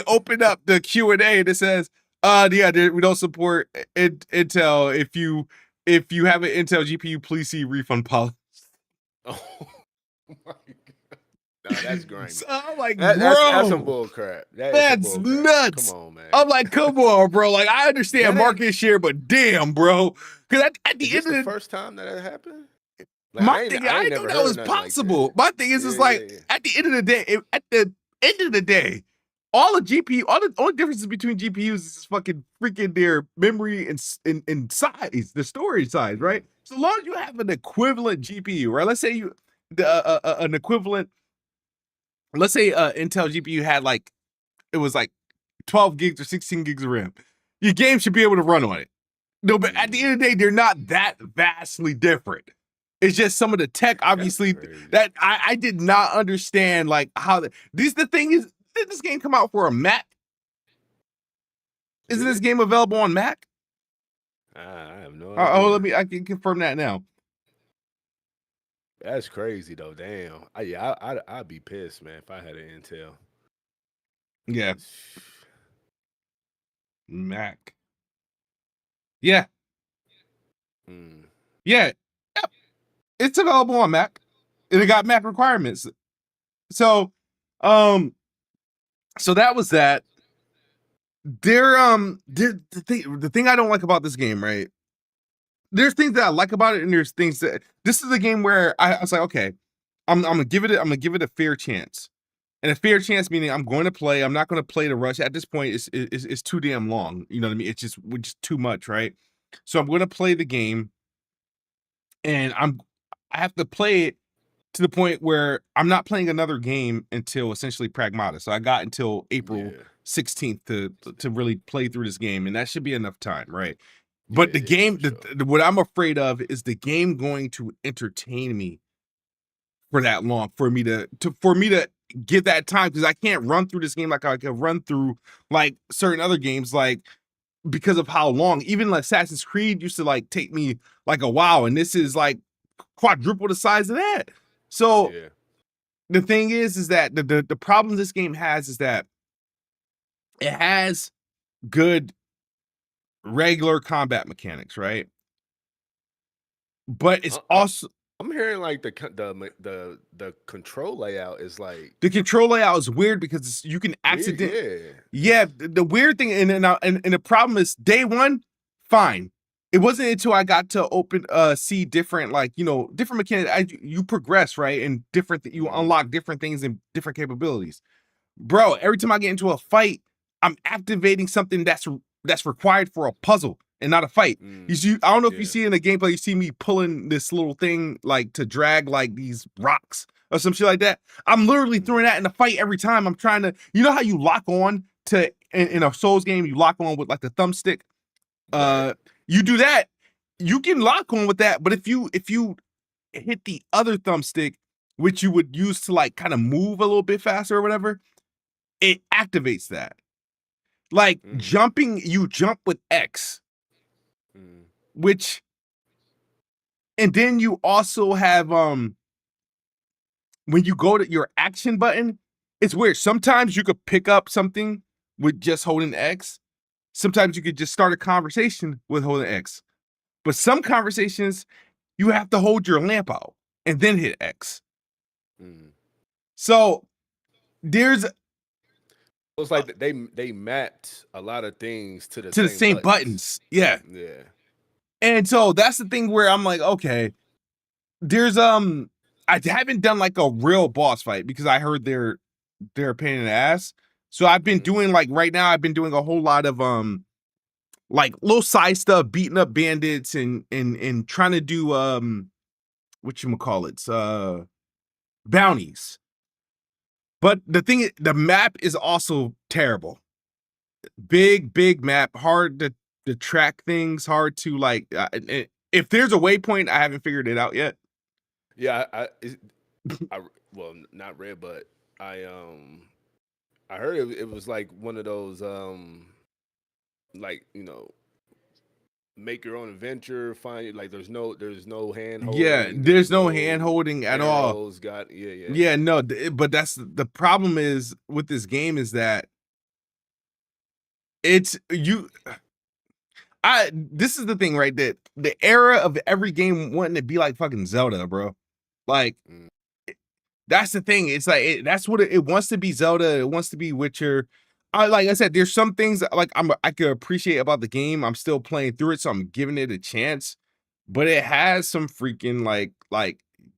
opened up the Q&A and it says, we don't support Intel. If you have an Intel GPU, please see refund policy." Oh my god. No, that's grimy. So I'm like, bro, that's some bull crap. That's nuts. Come on, man. I'm like, come on, bro. Like, I understand market share, but damn, bro. Because at the end of the first time that happened. Like, I didn't know that was possible. Like my thing is, at the end of the day, all the only differences between GPUs is fucking freaking their memory and size, the storage size, right? So long as you have an equivalent GPU, right? Let's say an equivalent. Let's say Intel GPU had it was 12 gigs or 16 gigs of RAM. Your game should be able to run on it. No, but at the end of the day, they're not that vastly different. It's just some of the tech, obviously, that I did not understand, how the thing is. Did this game come out for a Mac? Isn't this game available on Mac? I have no idea. I can confirm that now. That's crazy though. Damn. I'd be pissed, man, if I had an Intel. Yeah. Mac. Yeah. Yeah. Yep. It's available on Mac. And it got Mac requirements. So that was that. The thing I don't like about this game, right? There's things that I like about it, and there's things that this is a game where I was like, okay, I'm gonna give it a fair chance. And a fair chance meaning I'm going to play. I'm not going to play the rush. At this point, it's too damn long. You know what I mean? It's just too much, right? So I'm going to play the game, and I have to play it to the point where I'm not playing another game until essentially Pragmata. So I got until April 16th to really play through this game, and that should be enough time, right? But the game, what I'm afraid of is the game going to entertain me for that long, for me to give that time, because I can't run through this game like I can run through certain other games, because of how long. Even Assassin's Creed used to take me a while, and this is quadruple the size of that. So the thing is that the problem this game has is that it has good regular combat mechanics, right? But it's also I'm hearing the control layout is the control layout is weird because you can accidentally the weird thing and the problem is day one, fine. it wasn't until I got to see different, like, you know, different mechanics. You progress, right? And you unlock different things and different capabilities. Bro, every time I get into a fight, I'm activating something that's required for a puzzle and not a fight. You see, I don't know if you see in the gameplay, you see me pulling this little thing like to drag like these rocks or some shit like that. I'm literally throwing that in the fight every time. I'm trying to, you know how you lock on to in a Souls game, you lock on with like the thumbstick. You do that, you can lock on with that, but if you hit the other thumbstick, which you would use to like kind of move a little bit faster or whatever, it activates that. Like jumping, you jump with X, which, and then you also have when you go to your action button, it's weird. Sometimes you could pick up something with just holding X. Sometimes you could just start a conversation with holding X. But some conversations, you have to hold your lamp out and then hit X. So there's, it's like they mapped a lot of things to the same buttons. Yeah. And so that's the thing where I'm like, okay, there's I haven't done like a real boss fight because I heard they're a pain in the ass. So I've been doing, like, right now I've been doing a whole lot of like little side stuff, beating up bandits and trying to do whatchamacallits, bounties. But the thing is, the map is also terrible. Big map, hard to track things, hard to like if there's a waypoint, I haven't figured it out yet. Yeah, I well, not read, but I heard it was like one of those like, you know, make your own adventure, find, like, there's no hand holding. Yeah, there's no hand holding at all. Yeah, no, but that's the problem is with this game is that it's this is the thing, right? That the era of every game wanting to be like fucking Zelda, bro. Like that's the thing. It's like that's what it wants to be. Zelda. It wants to be Witcher. Like I said, there's some things like I could appreciate about the game. I'm still playing through it, so I'm giving it a chance. But it has some freaking like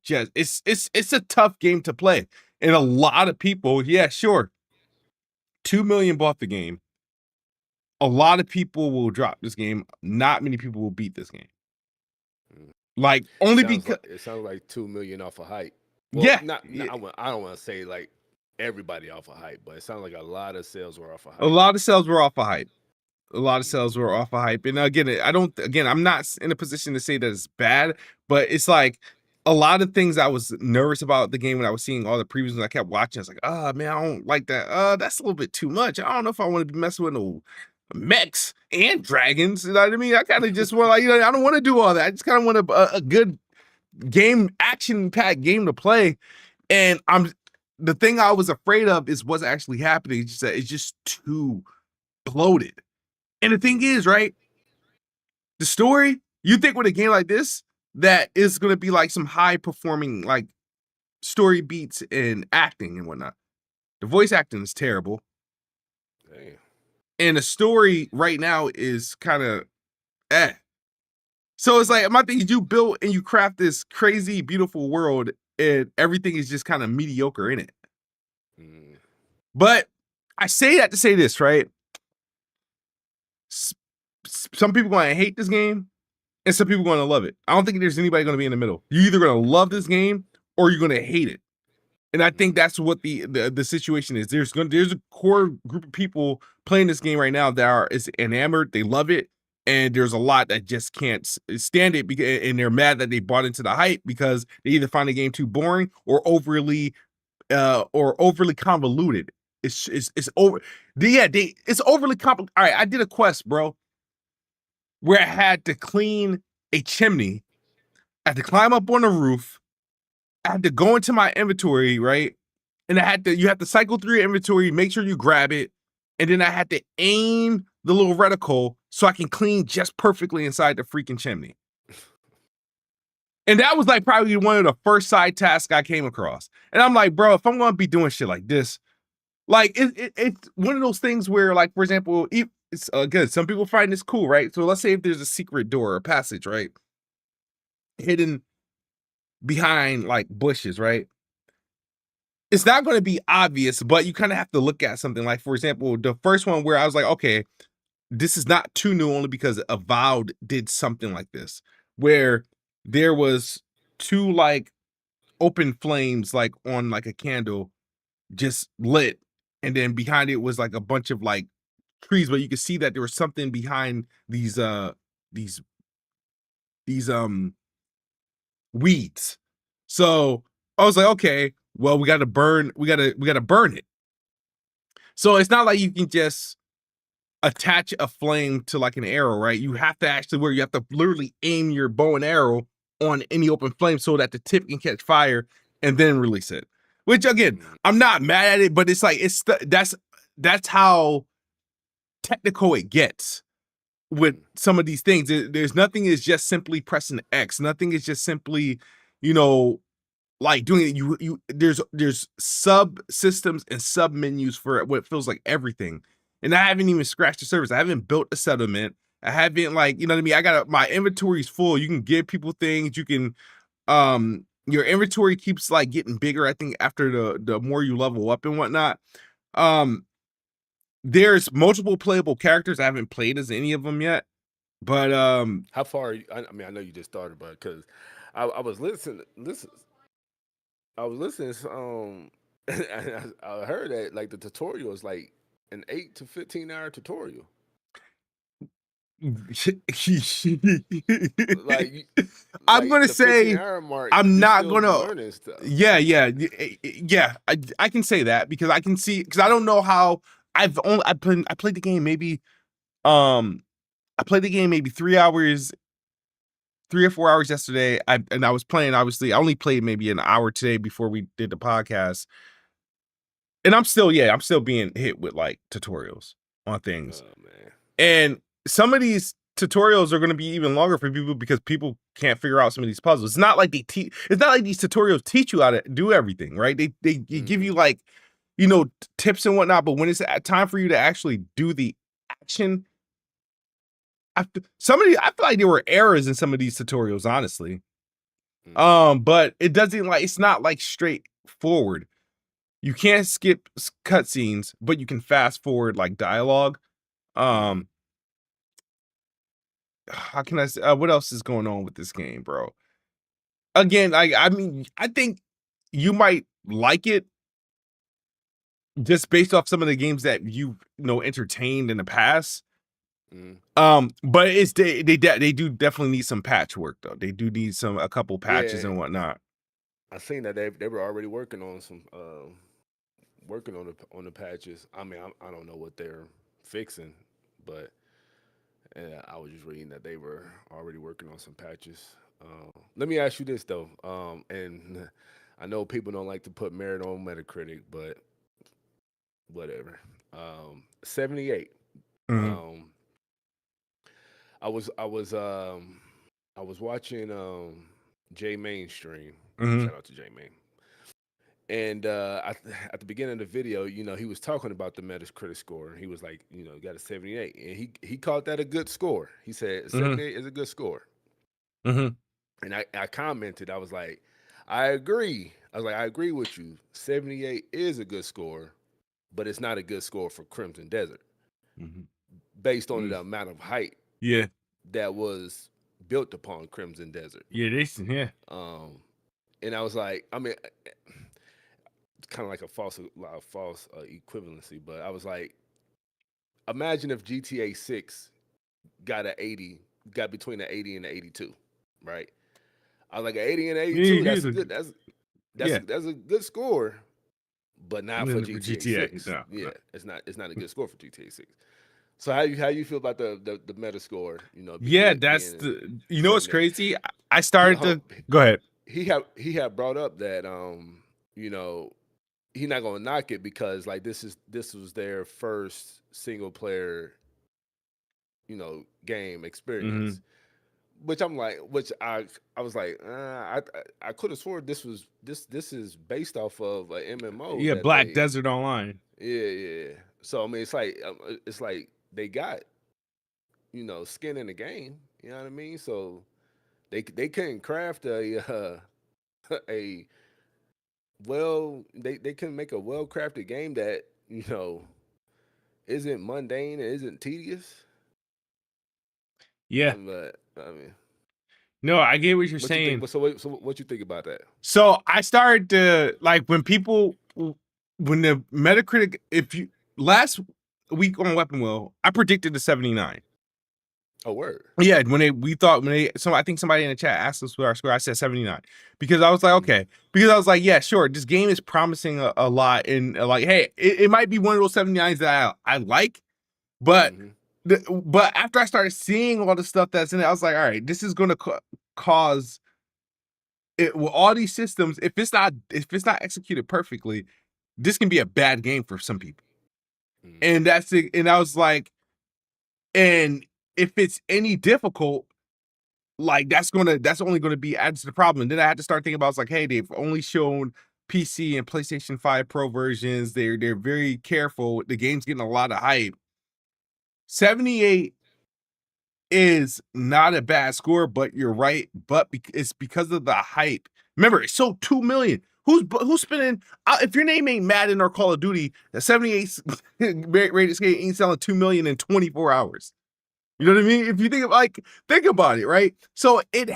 just it's a tough game to play, and a lot of people, yeah, sure, 2 million bought the game. A lot of people will drop this game. Not many people will beat this game. Like only because it sounds like 2 million off of hype. Well, yeah, I don't want to say like everybody off of hype, but it sounds like a lot of sales were off of hype. A lot of sales were off of hype. A lot of sales were off of hype. And again, I'm not in a position to say that it's bad, but it's like a lot of things I was nervous about the game when I was seeing all the previews and I kept watching. I was like, oh man, I don't like that. That's a little bit too much. I don't know if I want to be messing with no mechs and dragons. You know what I mean? I kind of just want, like, you know, I don't want to do all that. I just kind of want a good game, action-packed game to play. And the thing I was afraid of is what's actually happening. It's just that it's just too bloated. And the thing is, right, the story, you think with a game like this, that is going to be like some high performing, like, story beats and acting and whatnot. The voice acting is terrible. Damn. And the story right now is kind of So it's like, my thing is you build and you craft this crazy, beautiful world and everything is just kind of mediocre in it. But I say that to say this, right? Some people are going to hate this game and some people are going to love it. I don't think there's anybody going to be in the middle. You're either going to love this game or you're going to hate it. And I think that's what the situation is. There's a core group of people playing this game right now that is enamored. They love it. And there's a lot that just can't stand it and they're mad that they bought into the hype because they either find the game too boring or overly convoluted. It's over. It's overly complicated. All right, I did a quest, bro, where I had to clean a chimney. I had to climb up on the roof. I had to go into my inventory, right? And you have to cycle through your inventory, make sure you grab it. And then I had to aim the little reticle so I can clean just perfectly inside the freaking chimney. And that was like probably one of the first side tasks I came across. And I'm like, bro, if I'm going to be doing shit like this, like it's one of those things where, like, for example, it's good. Some people find this cool, right? So let's say if there's a secret door or passage, right, hidden behind like bushes, right? It's not going to be obvious, but you kind of have to look at something. Like, for example, the first one where I was like, okay, this is not too new, only because Avowed did something like this, where there was two like open flames like on like a candle just lit, and then behind it was like a bunch of like trees, but you could see that there was something behind these these weeds. So I was like, okay, well, we gotta burn it. So it's not like you can just attach a flame to like an arrow, right? You have to actually where you have to literally aim your bow and arrow on any open flame so that the tip can catch fire and then release it. Which again, I'm not mad at it, but it's like that's how technical it gets with some of these things. There's nothing is just simply pressing X. Nothing is just simply, you know, like doing it. There's subsystems and sub menus for what feels like everything. And I haven't even scratched the surface. I haven't built a settlement. I haven't like, you know what I mean? I got my inventory is full. You can give people things. You can your inventory keeps like getting bigger, I think, after the more you level up and whatnot. There's multiple playable characters. I haven't played as any of them yet. But how far are you, I mean, I know you just started, but because I was listening I was listening and I heard that like the tutorial is like an 8 to 15 hour tutorial. Like, I'm gonna the say 15-hour mark, I'm you're not still gonna. learning stuff. Yeah. I can say that because I can see because I don't know how I played the game maybe I played the game maybe 3 or 4 hours yesterday. I was playing, obviously. I only played maybe an hour today before we did the podcast. And I'm still being hit with like tutorials on things. Oh man. And some of these tutorials are going to be even longer for people because people can't figure out some of these puzzles. It's not like it's not like these tutorials teach you how to do everything, right? They give you like, you know, tips and whatnot, but when it's time for you to actually do the action, I feel like there were errors in some of these tutorials, honestly. But it doesn't like it's not like straightforward. You can't skip cutscenes, but you can fast forward like dialogue. How can I say, what else is going on with this game, bro? Again, I mean, I think you might like it just based off some of the games that you know entertained in the past. But it's they do definitely need some patchwork though. They do need a couple patches and whatnot. I seen that they were already working on some working on the patches. I mean, I don't know what they're fixing, but I was just reading that they were already working on some patches. Let me ask you this though, and I know people don't like to put merit on Metacritic, but whatever. 78. I was watching J Mainstream. Shout out to J Main. And at the beginning of the video, you know, he was talking about the Metacritic score. And he was like, you know, got a 78. And he called that a good score. He said 78 is a good score. And I commented, I was like, I agree. I was like, I agree with you. 78 is a good score, but it's not a good score for Crimson Desert. Based on the amount of height that was built upon Crimson Desert. Yeah. And I was like, I mean, it's kind of like a false equivalency, but I was like, imagine if GTA 6 got between an 80 and an 82, right? I was like, an 80 and 82, that's good. That's a good score, but not for GTA 6. No, yeah, no. It's not a good score for GTA 6. So how you feel about the meta score? You know, that's the you know what's crazy? I started to go ahead. He had brought up that you know, he's not gonna knock it because like this was their first single player, you know, game experience. Which I'm like, I was like, I could have sworn this is based off of an MMO. Yeah, Black Desert Online. Yeah. So I mean, it's like they got skin in the game. You know what I mean? So they couldn't craft a a they couldn't make a well crafted game that isn't mundane and isn't tedious. Yeah. But I mean, No, I get what you're what you think? saying. So what you think about that? So I started to like when the Metacritic, if you last week on Weapon Wheel, I predicted the 79. Oh, word. Yeah, I think somebody in the chat asked us what our score. I said 79 because I was like, okay, because I was like, yeah, sure, this game is promising a lot, and like, hey, it might be one of those 79s that I like, but but after I started seeing all the stuff that's in it, I was like, all right, this is going to cause it with all these systems. If it's not executed perfectly, this can be a bad game for some people, and that's it. And I was like, and if it's any difficult, like that's only gonna be added to the problem. And then I had to start thinking about, I was like, hey, they've only shown PC and PlayStation 5 Pro versions. They're very careful. The game's getting a lot of hype. 78 is not a bad score, but you're right. But it's because of the hype. Remember, it sold 2 million. Who's spending? If your name ain't Madden or Call of Duty, the 78 rated skate ain't selling 2 million in 24 hours. You know what I mean? If you think about it, right? So this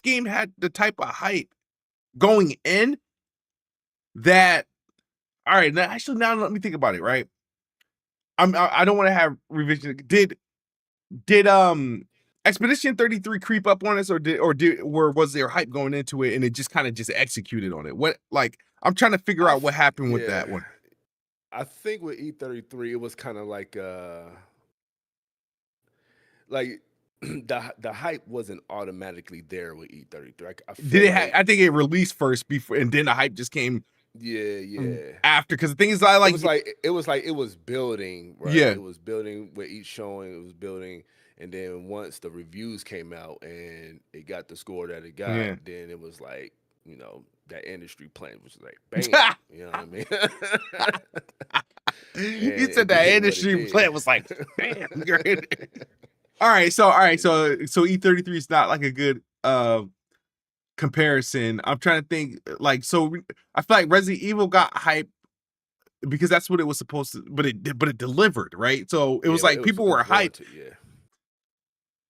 game had the type of hype going in that, all right, now let me think about it, right? I don't want to have revision. Did Expedition 33 creep up on us, or was there hype going into it and it just kind of just executed on it? What, like, I'm trying to figure out what happened with that one. I think with E33 it was kind of like the hype wasn't automatically there with E33. I think it released first before, and then the hype just came. Yeah. After, because the thing is, it was building, right? Yeah, it was building with each showing. It was building, and then once the reviews came out and it got the score that it got, then it was like that industry plan was like bam. You know what I mean? You said that industry plan was like bam. All right, so E33 is not like a good comparison. I'm trying to think, like, so I feel like Resident Evil got hype because that's what it was supposed to, but it delivered, right? So it was like people were hyped.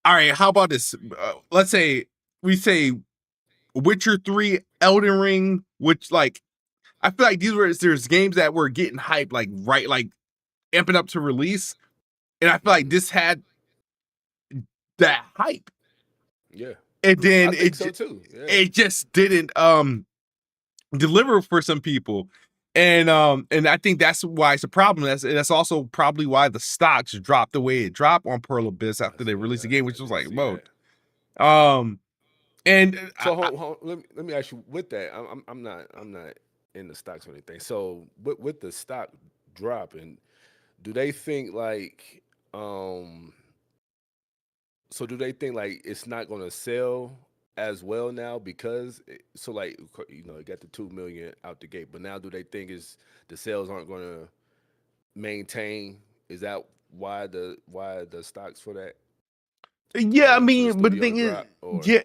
All right, how about this? Let's say we say Witcher 3, Elden Ring, which, like, I feel like there's games that were getting hyped, like amping up to release, and I feel like this had that hype. Yeah. And then I think so too. Yeah. It just didn't deliver for some people. And I think that's why it's a problem. That's also probably why the stocks dropped the way it dropped on Pearl Abyss after they released the game, which was like, whoa. And so let me ask you, with that, I'm not in the stocks or anything. So with the stock dropping, do they think like so do they think like it's not going to sell as well now because it got the 2 million out the gate, but now do they think the sales aren't going to maintain? Is that why the stocks for that? Yeah, I mean, but the thing is, yeah,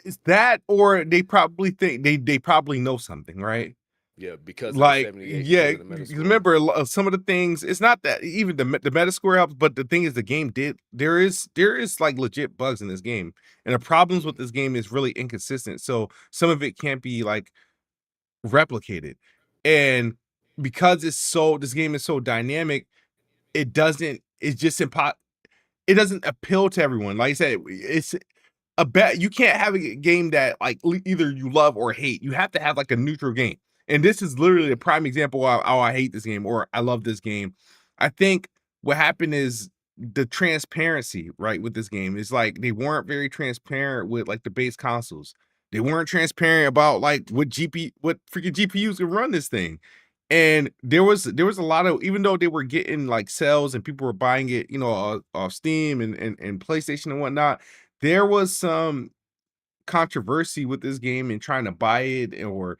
is that, or they probably think they probably know something, right? Yeah, because like of the 78, yeah, because of the Metascore. Remember some of the things. It's not that even the Metascore helps, but the thing is, the game there is like legit bugs in this game, and the problems with this game is really inconsistent. So some of it can't be like replicated, and because this game is so dynamic, it doesn't. It's just it doesn't appeal to everyone. Like I said, it's you can't have a game that like either you love or hate. You have to have like a neutral game. And this is literally a prime example of how I hate this game or I love this game. I think what happened is the transparency, right, with this game is like they weren't very transparent with like the base consoles. They weren't transparent about like what freaking GPUs can run this thing. And there was a lot of, even though they were getting like sales and people were buying it, off Steam and PlayStation and whatnot, there was some controversy with this game and trying to buy it or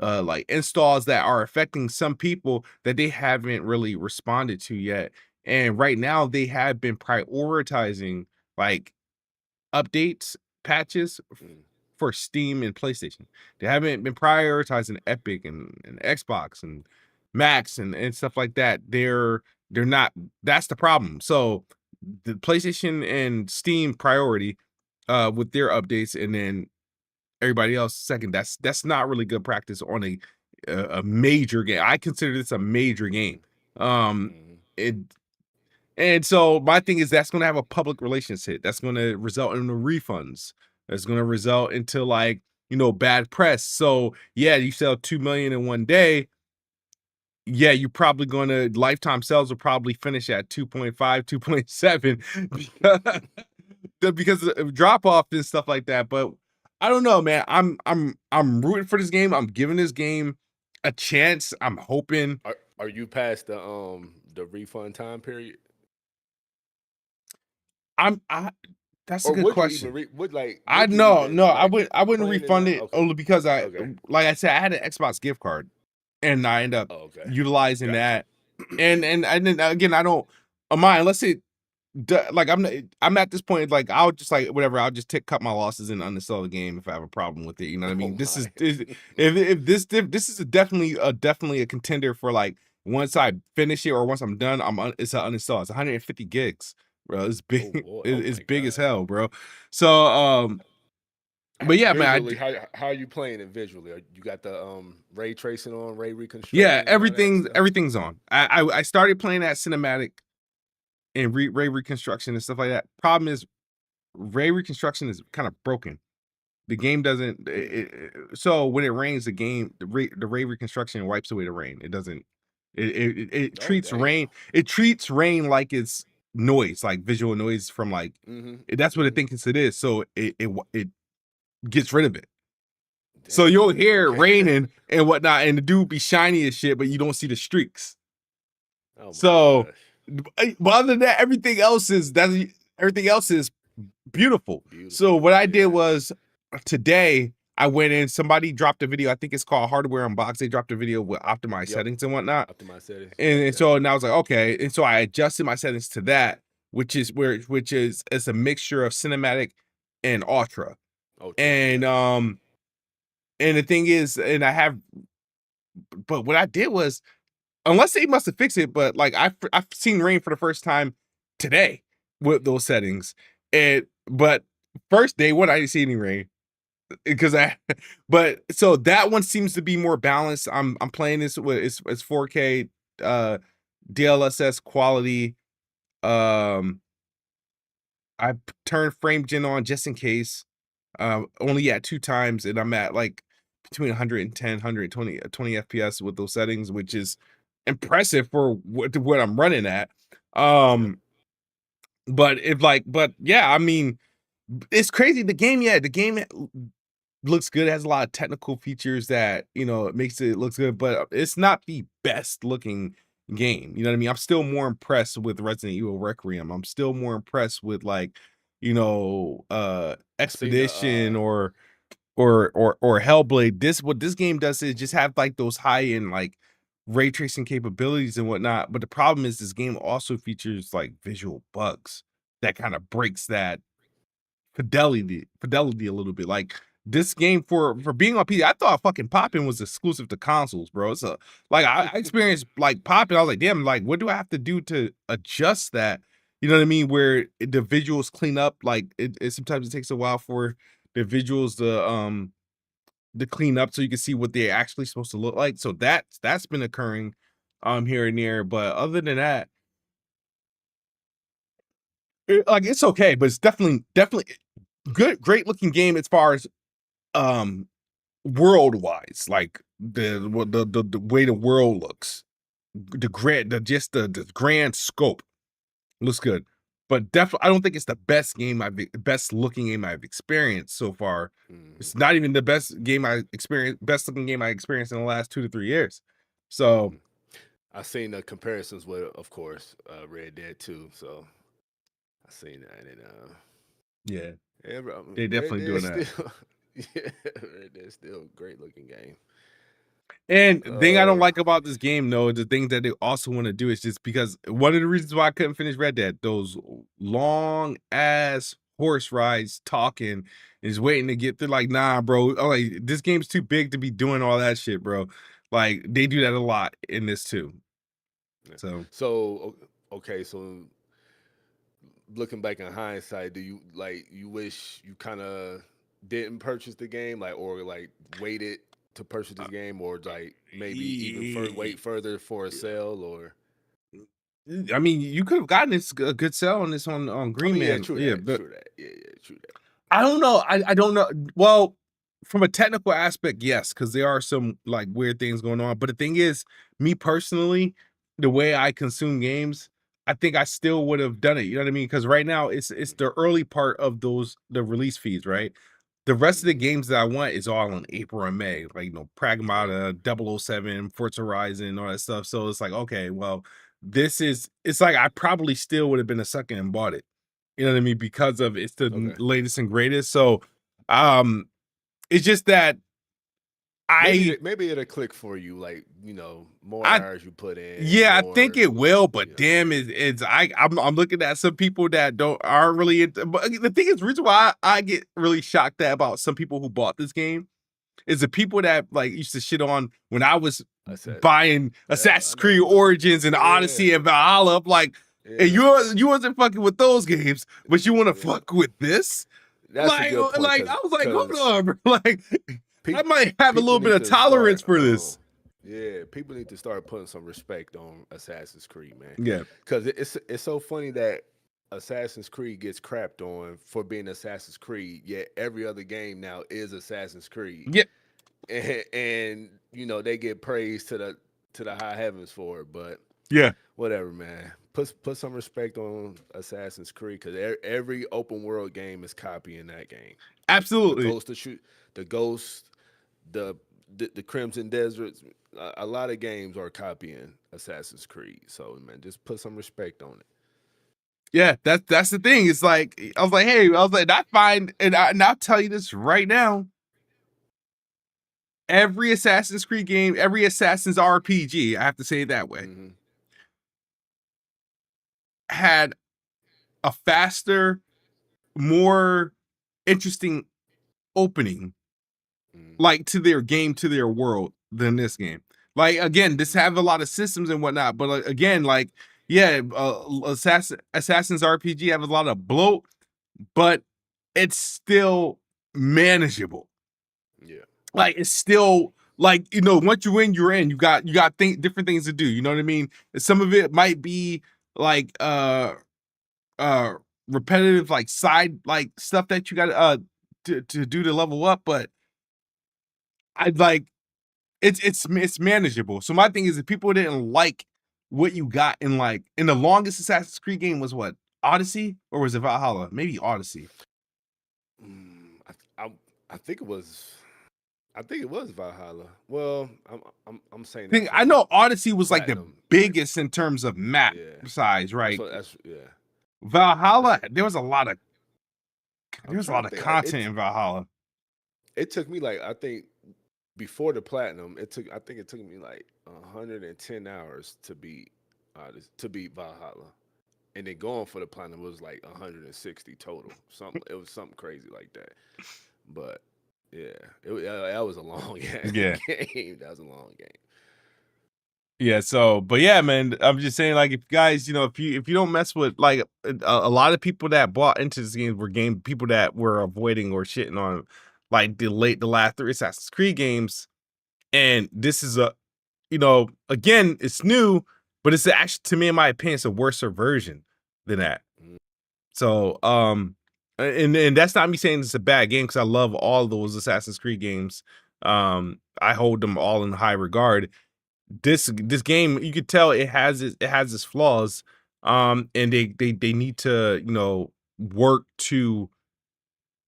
like installs that are affecting some people that they haven't really responded to yet. And right now they have been prioritizing like updates, patches Mm. for Steam and PlayStation. They haven't been prioritizing Epic and Xbox and Max and stuff like that. They're not. That's the problem. So the PlayStation and Steam priority with their updates, and then everybody else second. That's not really good practice on a major game. I consider this a major game. Mm-hmm. It and so my thing is that's going to have a public relations hit. That's going to result in the refunds. That's going to result into like, bad press. So yeah, you sell 2 million in one day. Yeah, you're probably going to lifetime sales will probably finish at 2.5, 2.7 because of drop off and stuff like that. But I don't know, man. I'm rooting for this game. I'm giving this game a chance. I'm hoping. Are you past the refund time period? I That's a Or good would you even question. would you No, even I like would I wouldn't playing it refund now? it Okay. only because Okay. like I said, I had an Xbox gift card and I end up Oh, okay. utilizing Got you. that. And then again, I don't mind unless like I'm at this point like I'll just like whatever I'll just cut my losses and uninstall the game if I have a problem with it. You know what I Oh mean? This my. is if this is definitely a contender for like once I finish it or once I'm done, it's an uninstall. It's 150 gigs, bro. It's big. Oh boy. Oh It's my big as God. hell, bro. So but yeah, man, Visually, how are you playing it visually? You got the ray tracing on, ray yeah, reconstruction, and all that stuff. everything's on. I started playing that cinematic and ray reconstruction and stuff like that. Problem is, ray reconstruction is kind of broken. The game doesn't. Mm. So when it rains, the ray reconstruction wipes away the rain. It doesn't. It Oh treats damn. rain. It treats rain like it's noise, like visual noise from like. Mm-hmm. That's what it Mm-hmm. thinks it is. So it gets rid of it. So you'll Damn. hear it Okay. raining and whatnot, and the dude be shiny as shit, but you don't see the streaks. Oh my So, gosh. but other than that, everything else is beautiful. So Beautiful. what I did Yeah. was today I went in. Somebody dropped a video. I think it's called Hardware Unbox. They dropped a video with optimized Yep. settings and whatnot. Optimize settings. And, Yep. and Yep. so now I was like, okay. And so I adjusted my settings to that, which is it's a mixture of cinematic and ultra. Ultra. And Gotcha. and the thing is, but what I did was, unless they must have fixed it, but like I've seen rain for the first time today with those settings. And but first day one, I didn't see any rain because but so that one seems to be more balanced. I'm playing this with it's 4K DLSS quality. Um I turned frame gen on just in case. Only at 2 times, and I'm at like between 110, 120, 20 FPS with those settings, which is impressive for what I'm running at. Yep. Um, but yeah, I mean, it's crazy. The game looks good. It has a lot of technical features that it makes it looks good, but it's not the best looking game. You know what I mean? I'm still more impressed with Resident Evil Requiem. I'm still more impressed with like, I seen the Expedition or Hellblade. What this game does is just have like those high end like ray tracing capabilities and whatnot. But the problem is this game also features like visual bugs that kind of breaks that fidelity a little bit. Like this game for being on PC, I thought fucking popping was exclusive to consoles, bro. So like I experienced like popping. I was like, damn, like what do I have to do to adjust that? You know what I mean? Where the visuals clean up. Like it sometimes it takes a while for the visuals to clean up so you can see what they're actually supposed to look like. So that's been occurring here and there. But other than that, like it's okay, but it's definitely great looking game as far as um world wise, like the way the world looks, the grand scope looks good, but definitely I don't think it's the best looking game I've experienced so far. Mm-hmm. It's not even the best looking game I experienced in the last 2 to 3 years. So Mm-hmm. I seen the comparisons with, of course, Red Dead 2. So I seen that, and yeah, yeah, bro, they Red definitely Dead doing that. still, yeah, Red Dead still a great looking game. And the thing I don't like about this game, though, the thing that they also want to do is just because one of the reasons why I couldn't finish Red Dead, those long ass horse rides talking is waiting to get through. Like, nah, bro. I'm like, this game's too big to be doing all that shit, bro. Like, they do that a lot in this too. So okay, so looking back in hindsight, do you you wish you kind of didn't purchase the game, like, or like waited to purchase this game, or like maybe even wait further for a sale, or? I mean, you could have gotten this a good sell on this on Green Man. Yeah, true yeah, that, but true that. Yeah, true that. I don't know. I don't know. Well, from a technical aspect, yes, because there are some like weird things going on. But the thing is, me personally, the way I consume games, I think I still would have done it. You know what I mean? Because right now it's the early part of the release fees, right? The rest of the games that I want is all in April and May, like Pragmata, 007, Forza Horizon, all that stuff. So it's like, okay, well, it's like I probably still would have been a sucker and bought it. You know what I mean? Because of it's the latest and greatest. So it's just that maybe it'll click for you, like, more hours you put in. Yeah, more, I think it will, but damn, I'm looking at some people that aren't really into, but the thing is, reason why I get really shocked about some people who bought this game is the people that like used to shit on when I was buying Assassin's Creed Origins and Odyssey and Valhalla. I'm like, hey, you wasn't fucking with those games, but you want to fuck with this? That's a good point, like I was like, hold on, bro. Like, I might have a little bit of tolerance for this. Yeah, people need to start putting some respect on Assassin's Creed, man. Yeah, because it's so funny that Assassin's Creed gets crapped on for being Assassin's Creed, yet every other game now is Assassin's Creed. Yeah, and they get praised to the high heavens for it, but yeah, whatever, man. Put some respect on Assassin's Creed, because every open world game is copying that game. Absolutely. The Ghost, the Crimson Deserts. A lot of games are copying Assassin's Creed. So, man, just put some respect on it. Yeah, that's the thing. It's like I was like, hey, I find, and I'll tell you this right now. Every Assassin's Creed game, every Assassin's RPG, I have to say it that way, had a faster, more interesting opening, like to their game, to their world than this game. Like, again, this have a lot of systems and whatnot, but again, like, yeah, Assassin's RPG have a lot of bloat, but it's still manageable. Yeah, like it's still like, once you're in, you got different things to do. You know what I mean? Some of it might be like repetitive, like side like stuff that you got to do to level up, but I'd like it's manageable. So my thing is, if people didn't like what you got in the longest Assassin's Creed game was what, Odyssey, or was it Valhalla? Maybe Odyssey. I think it was. I think it was Valhalla. Well, I'm saying. I know Odyssey was like the biggest in terms of map size, right? That's Valhalla, there was a lot of content in Valhalla. It took me I think before the platinum, it took me 110 hours to beat Valhalla, and then going for the platinum was 160 total. It was something crazy like that. But yeah, that was a long game. That was a long game. Yeah, so, but yeah, man, I'm just saying, like, if guys, if you don't mess with a lot of people that bought into this game were people that were avoiding or shitting on the last 3 Assassin's Creed games, and this is again, it's new, but it's actually, to me, in my opinion, it's a worse version than that. So, and that's not me saying it's a bad game, because I love all those Assassin's Creed games. I hold them all in high regard. This game, you could tell it has its flaws, and they need to work to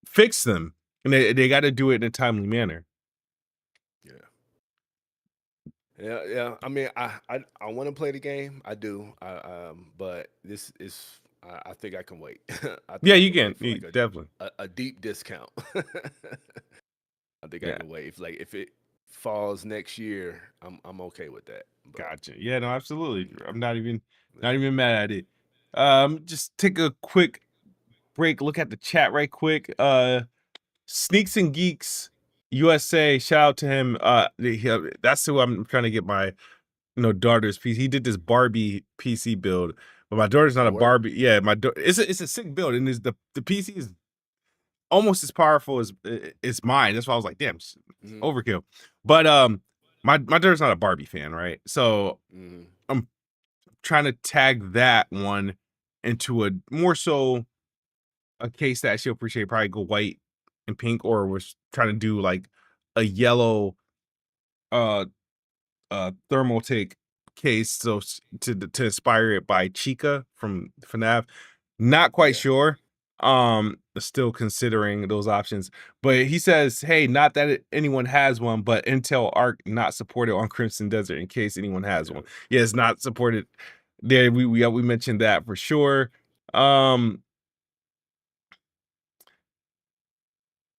fix them, and they got to do it in a timely manner. Yeah. I mean, I want to play the game. I do. But this is. I think I can wait. Yeah, you can. Definitely a deep discount. I think I can wait. If falls next year, I'm okay with that. But Gotcha. Yeah, no, absolutely. yeah, I'm not even yeah. mad at it. Just take a quick break, look at the chat right quick. Sneaks and Geeks USA, shout out to him. That's who I'm trying to get my daughter's PC. He did this Barbie PC build, but my daughter's not Oh, a word. Barbie. Yeah, it's a sick build, and the PC is almost as powerful as mine. That's why I was like, damn, it's Mm-hmm. overkill. But my daughter's not a Barbie fan, right? So Mm-hmm. I'm trying to tag that one into a more so a case that she'll appreciate, probably go white and pink, or was trying to do like a yellow uh thermaltake case, so to inspire it by Chica from FNAF. Not quite Yeah. sure. Still considering those options. But he says, hey, not that anyone has one, but Intel Arc not supported on Crimson Desert in case anyone has one. Yep. Yeah, it's not supported there. We mentioned that for sure.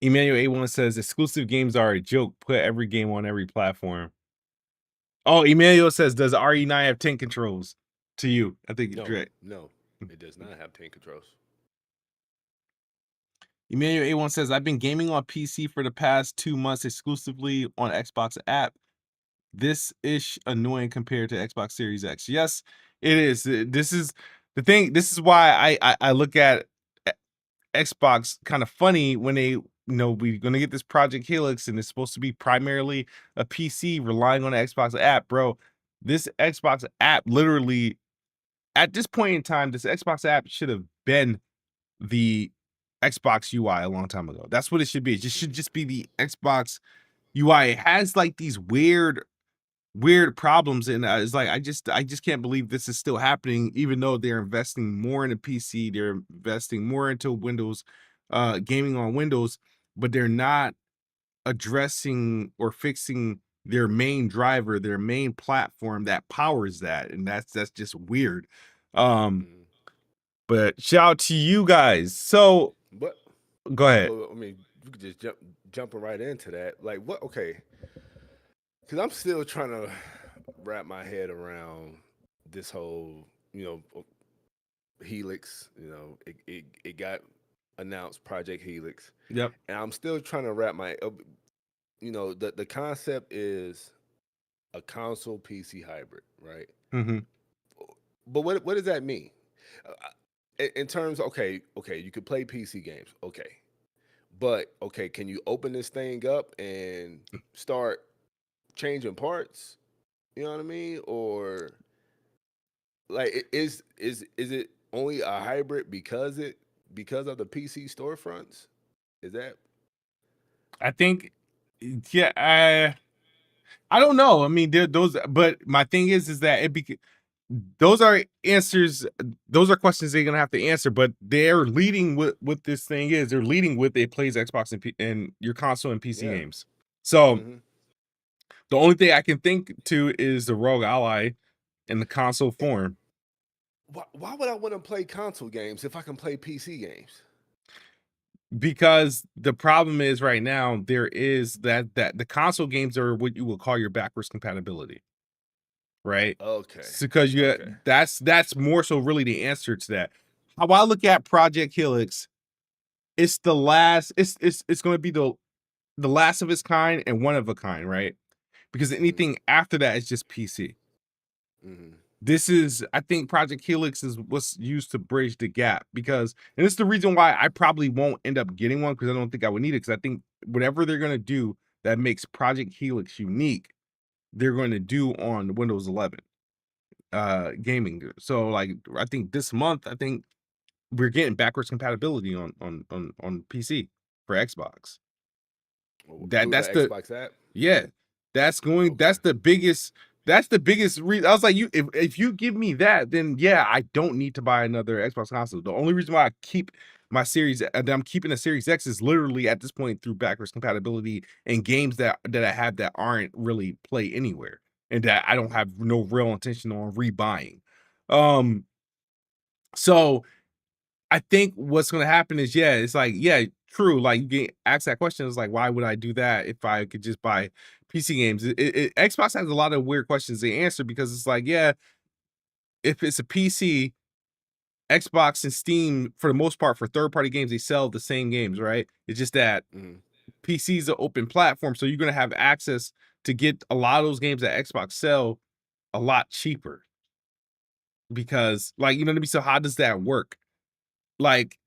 Emmanuel A1 says exclusive games are a joke. Put every game on every platform. Oh, Emmanuel says, does RE9 have 10 controls? To you, I think it's No, great. no, it does not have 10 controls. Emmanuel A1 says, I've been gaming on PC for the past 2 months exclusively on Xbox app. This ish annoying compared to Xbox Series X. Yes, it is. This is the thing. This is why I look at Xbox kind of funny when they we're gonna get this Project Helix and it's supposed to be primarily a PC relying on the Xbox app, bro. This Xbox app literally at this point in time, this Xbox app should have been the Xbox UI a long time ago. That's what it should be. It just should Mm-hmm. just be the Xbox UI. It has like these weird problems, and it's like I just can't believe this is still happening, even though they're investing more in a PC, they're investing more into Windows, gaming on Windows, but they're not addressing or fixing their main driver, their main platform that powers that, and that's just weird. Um, Mm-hmm. but shout out to you guys. So But go ahead. well, I mean, you could just jumping right into that. Like, what? Okay, because I'm still trying to wrap my head around this whole, Helix. It got announced, Project Helix, Yep. and I'm still trying to wrap my, the concept is a console PC hybrid, right? Mm-hmm. But what does that mean? In terms, okay, you could play PC games, okay, but okay, can you open this thing up and start changing parts? You know what I mean? Or like, is it only a hybrid because of the PC storefronts? Is that I think, yeah, I don't know. I mean, those, but my thing is that those are answers. Those are questions they're gonna have to answer. But they're leading with what this thing is. They're leading with it plays Xbox and your console and PC yeah? games. So Mm-hmm. the only thing I can think to is the Rogue Ally in the console form, Why would I want to play console games if I can play PC games? because the problem is right now there is that the console games are what you would call your backwards compatibility, right? Okay, Because okay. that's more so really the answer to that. How I look at Project Helix, it's the last. It's going to be the last of its kind and one of a kind, right? Because Mm-hmm. anything after that is just PC. Mm-hmm. This is, I think, Project Helix is what's used to bridge the gap because, and it's the reason why I probably won't end up getting one because I don't think I would need it because I think whatever they're going to do that makes Project Helix unique, they're going to do on Windows 11 gaming. So like I think this month, I think we're getting backwards compatibility on PC for Xbox. Through the That's the Xbox app. yeah, Okay. that's the biggest reason. I was like, if you give me that, then yeah, I don't need to buy another Xbox console. The only reason why I keep my series that I'm keeping a Series X is literally at this point through backwards compatibility and games that I have that aren't really play anywhere and that I don't Mm-hmm. have no real intention on rebuying. Um, so I think what's gonna happen is, yeah, it's like, yeah, true. Like you get asked that question, it's like, why would I do that if I could just buy PC games. Xbox has a lot of weird questions to answer because it's like, yeah, if it's a PC, Xbox and Steam, for the most part, for third-party games, they sell the same games, right? It's just that PC is an open platform, so you're gonna have access to get a lot of those games that Xbox sell a lot cheaper. Because, like, you know what I mean? So how does that work? Like,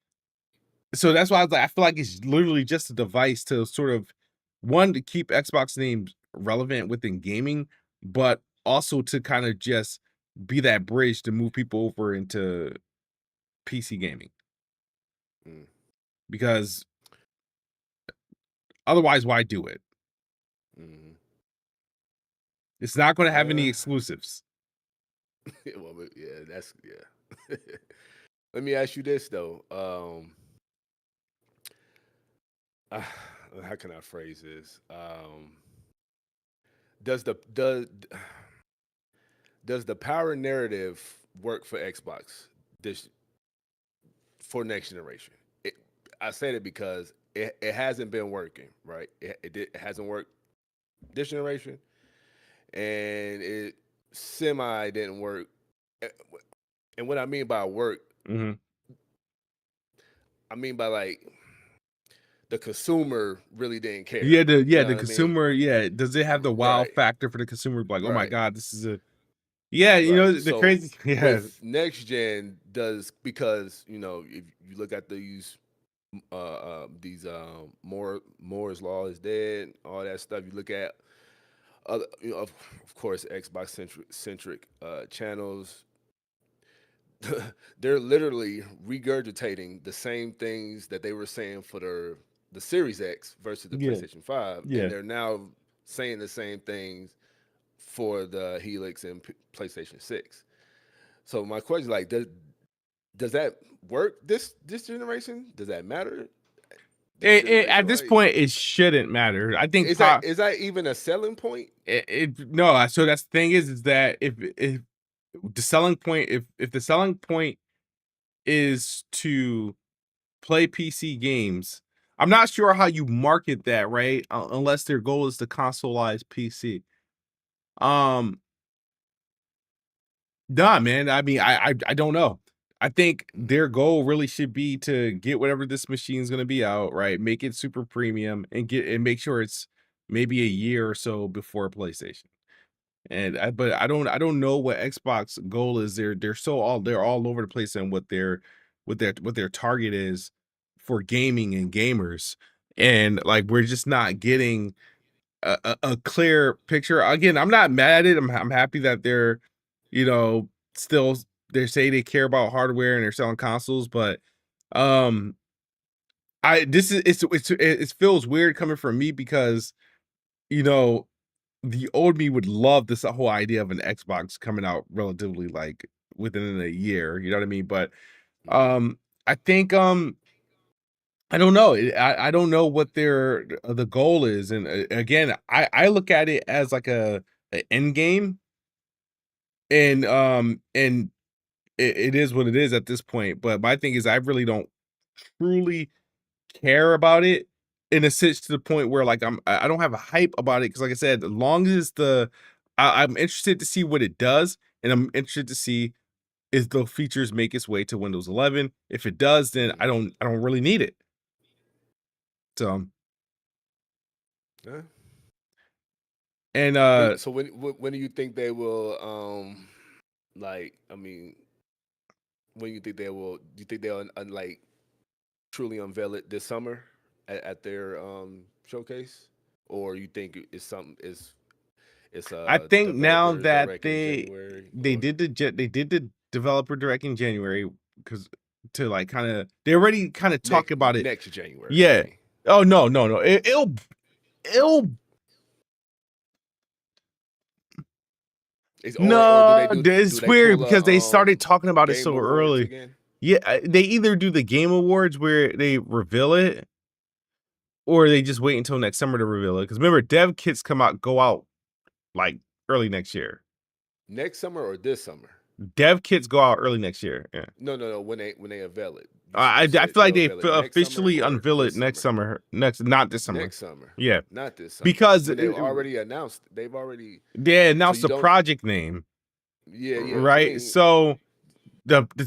so that's why I was like, I feel like it's literally just a device to sort of, one, to keep Xbox names relevant within gaming, but also to kind of just be that bridge to move people over into PC gaming. Because otherwise, why do it? It's not going to have any exclusives. Well, yeah, yeah. Let me ask you this though. How can I phrase this? Does the power narrative work for Xbox this for next generation? I said it because it hasn't been working, right? It hasn't worked this generation, and it semi didn't work. And what I mean by work, I mean by like the consumer really didn't care. Yeah, the you know the consumer, does it have the wow factor for the consumer? Like, oh my God, this is a you know, the so crazy with next gen because you know, if you look at these Moore's law is dead, all that stuff. You look at other, you know, of course, Xbox centric channels. They're literally regurgitating the same things that they were saying for the Series X versus the PlayStation 5, and they're now saying the same things for the Helix and PlayStation 6. So my question is like, does that work this generation? Does that matter? At this point, it shouldn't matter. I think is that even a selling point? No. So that's the thing is that if the selling point, if the selling point is to play PC games, I'm not sure how you market that, right? Unless their goal is to consoleize PC. Nah, man. I mean, I don't know. I think their goal really should be to get whatever this machine is going to be out, right? Make it super premium and make sure it's maybe a year or so before PlayStation. And but I don't know what Xbox goal is. They're all over the place and what their target is for gaming and gamers. And like we're just not getting a clear picture. Again, I'm not mad at it. I'm happy that they're, you know, still they say they care about hardware and they're selling consoles, but it feels weird coming from me because, you know, the old me would love this whole idea of an Xbox coming out relatively like within a year, you know what I mean? But I think I don't know. I don't know what their the goal is, and again, I look at it as like a an end game, and it is what it is at this point. But my thing is, I really don't truly care about it in a sense to the point where like I don't have a hype about it because, like I said, as long as I'm interested to see what it does, and I'm interested to see if the features make its way to Windows 11. If it does, then I don't really need it. So. Yeah. And so when do you think they will like, I mean, when you think they will, do you think they'll like truly unveil it this summer at their showcase, or you think it's something it's I think now developers that direct in January? they did the developer direct in January because to like kind of they already kind of talk about it next January. Yeah. Oh no. It'll no. It's weird because they started talking about it so early. Again? Yeah, they either do the Game Awards where they reveal it, or they just wait until next summer to reveal it. Because remember, dev kits go out like early next year. Next summer or this summer? Dev kits go out early next year. Yeah. No. When they unveil it, I So feel like they'll they unveil it next summer officially or unveil it this next summer? summer. Not this summer. Next summer, Yeah, not this summer. because When they've already announced, they've already. they So announced you the don't. project name, Yeah, yeah. I right? mean, So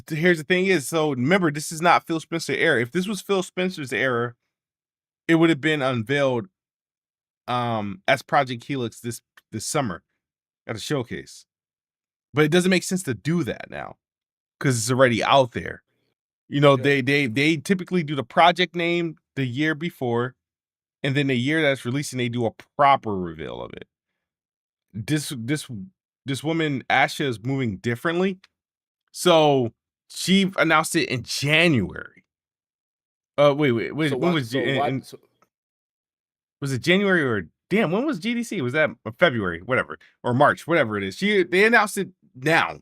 here's the thing is, so remember, this is not Phil Spencer's era. If this was Phil Spencer's era, it would have been unveiled as Project Helix this summer at a showcase. But it doesn't make sense to do that now because it's already out there. You know, yeah. they typically do the project name the year before, and then the year that's releasing, they do a proper reveal of it. This woman Asha is moving differently, so she announced it in January. Wait. So When why? was So why? So, was it January or damn? When was GDC? Was that February? Whatever, or March? Whatever it is. They announced it now,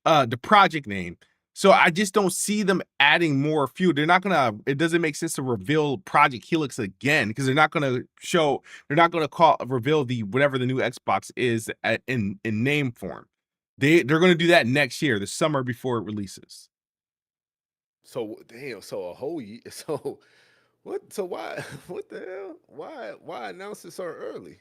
the project name. So I just don't see them adding more fuel. They're not gonna. It doesn't make sense to reveal Project Helix again because they're not gonna show. They're not gonna reveal the whatever the new Xbox is in name form. They're gonna do that next year, the summer before it releases. so damn. So a whole year. So what? So why? What the hell? Why announce it so early?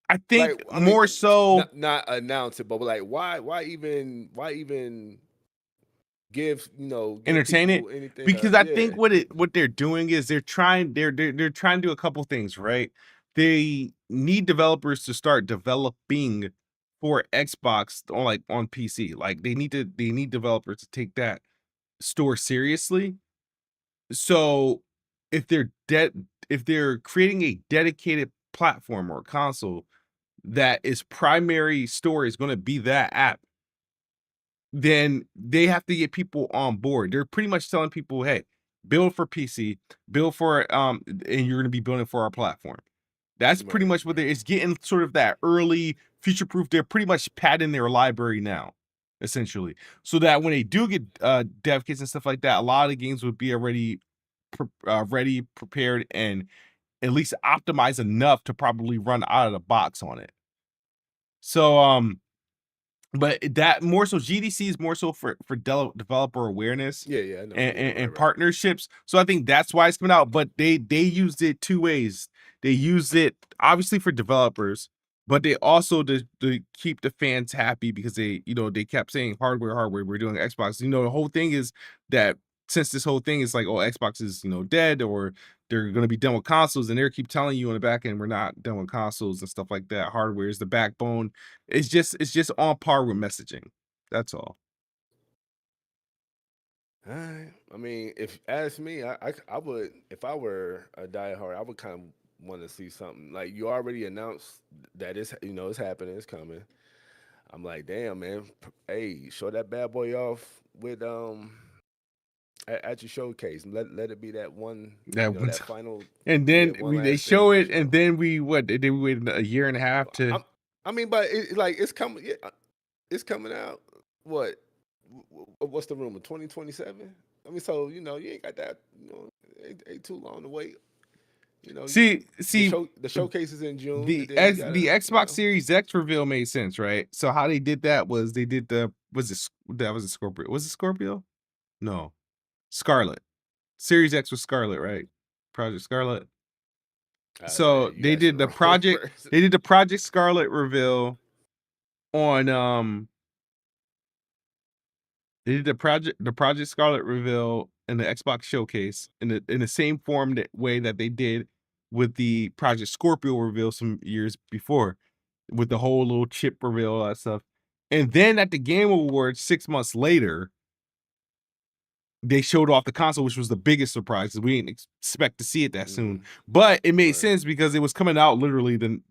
I Like, think I mean, more so not announce it, but like, why even give entertain it people anything? because I Yeah, think what they're doing is they're trying to do a couple things, right? They need developers to start developing for Xbox on PC. Like they need developers to take that store seriously. So if they're creating a dedicated platform or console that its primary store is going to be that app, then they have to get people on board. They're pretty much telling people, "Hey, build for PC, build for and you're going to be building for our platform." That's pretty right, much what right. it's getting sort of that early future proof. They're pretty much padding their library now, essentially, so that when they do get dev kits and stuff like that, a lot of the games would be already ready, prepared, and at least optimized enough to probably run out of the box on it. So but that more so GDC is more so for developer awareness Yeah, yeah, I know. and, Yeah, and, right, and right. partnerships. So I think that's why it's coming out. But they used it two ways. They used it obviously for developers, but they also to keep the fans happy because they kept saying hardware, hardware. We're doing Xbox. The whole thing is that since this whole thing is like, oh, Xbox is dead or they're going to be done with consoles, and they keep telling you on the back end we're not done with consoles and stuff like that. Hardware is the backbone. It's just on par with messaging. That's all. All right. I mean, if ask me, I would, if I were a diehard, I would kind of want to see something like you already announced that it's happening, it's coming. I'm like, damn, man. Hey, show that bad boy off with at your showcase. Let it be that one, That one that time. final, And yeah, then one they last thing show to it, show. and then we wait a year and a half to I'm, I mean, but like it's coming. Yeah, it's coming out. What? What's the rumor? 2027. I mean, so you ain't got that. Ain't too long to wait. see The showcase is in June, and the then you X gotta. the Xbox Series X reveal made sense, right? So how they did that was they did that was a Scorpio. Was it Scorpio? No. Scarlet. Series X was Scarlet, right? Project Scarlet. So You asking the wrong person. they did the Project Scarlet reveal on they did the Project Scarlet reveal in the Xbox showcase in the same way that they did with the Project Scorpio reveal some years before, with the whole little chip reveal, all that stuff. And then at the Game Awards 6 months later, they showed off the console, which was the biggest surprise because we didn't expect to see it that soon. But it made Right. sense because it was coming out literally the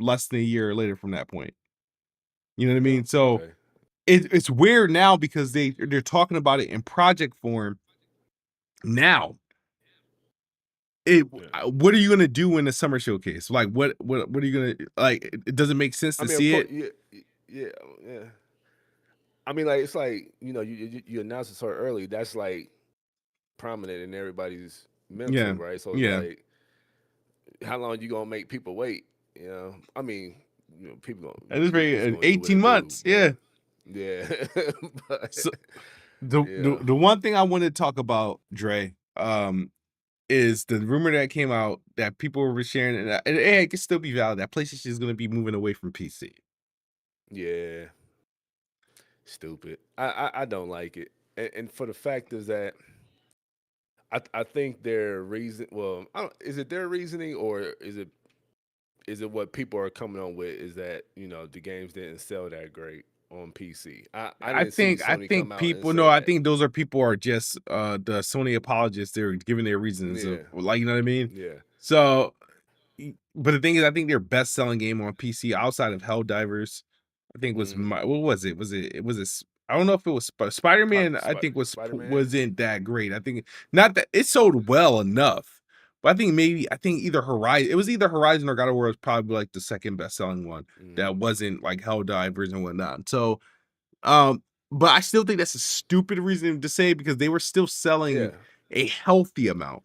less than a year later from that point. You know what I Yeah. mean? So Okay. it's weird now because they're talking about it in project form now. Yeah. What are you gonna do in the summer showcase? Like what are you gonna like? It doesn't make sense I to mean, of see course. it. Yeah. Yeah. Yeah. I mean, like it's like you announce it so early. That's like prominent in everybody's mental, Yeah, right? So it's yeah. like, how long you gonna make people wait? I mean, people At this gonna rate, it's gonna do what 18 it do, months. but Yeah. yeah, but So Yeah. The one thing I want to talk about, Dre, is the rumor that came out that people were sharing, and it can still be valid, that PlayStation is going to be moving away from PC. Yeah. Stupid. I don't like it. And for the fact is that I think their reason, well, is it their reasoning, or is it what people are coming on with, is that, the games didn't sell that great on PC. I didn't see I Sony come think out and people say no, I that. think those are people are just the Sony apologists. They're giving their reasons of, Yeah. like, you know what I mean? Yeah. So, but the thing is, I think their best selling game on PC outside of Helldivers, I think was Mm-hmm. what was it? I don't know if it was Spider-Man. I think Spider-Man. wasn't that great. I think not that it sold well enough, but I think either Horizon, it was either Horizon or God of War was probably like the second best selling one Mm-hmm. that wasn't like Helldivers and whatnot. So, um, but I still think that's a stupid reason to say, because they were still selling Yeah. a healthy amount.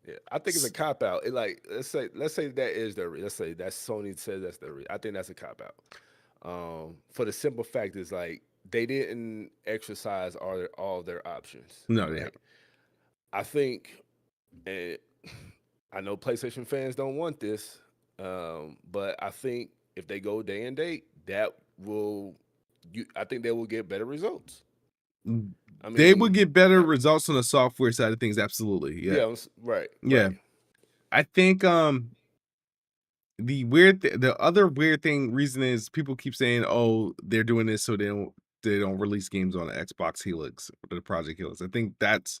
Yeah, I think it's a cop out. It, like, let's say that is the let's say that Sony says that's the I think that's a cop out. For the simple fact is, like, they didn't exercise all their options, No, yeah. right? I think, and I know PlayStation fans don't want this, but I think if they go day and date, that will I think they will get better results. I They would mean, get better results on the software side of things, absolutely. Yeah. yeah, right, Yeah. right. I think the other weird thing reason is people keep saying, "Oh, they're doing this so they don't release games on the Xbox Helix or the Project Helix." I think that's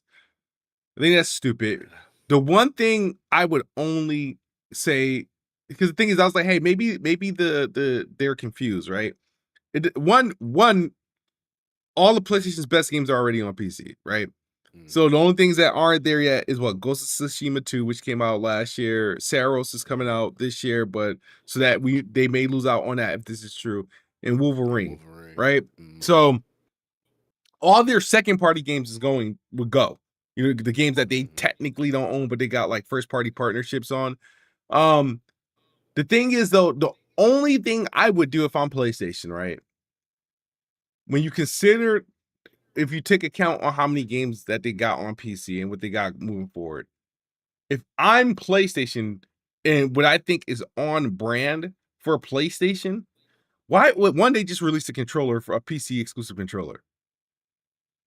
stupid. Yeah. The one thing I would only say, because the thing is, I was like, "Hey, maybe they're confused, right?" One, all the PlayStation's best games are already on PC, right? Mm, So the only things that aren't there yet is what Ghost of Tsushima 2, which came out last year. Saros is coming out this year, but so that they may lose out on that if this is true. And and Wolverine, Wolverine. right? Mm-hmm. So all their second party games would go. The games that they Mm-hmm. technically don't own, but they got like first party partnerships on. Um, the thing is though, the only thing I would do if I'm PlayStation, right? When you consider, if you take account on how many games that they got on PC and what they got moving forward, if I'm PlayStation and what I think is on brand for PlayStation, why would one day just release a controller for a PC exclusive controller?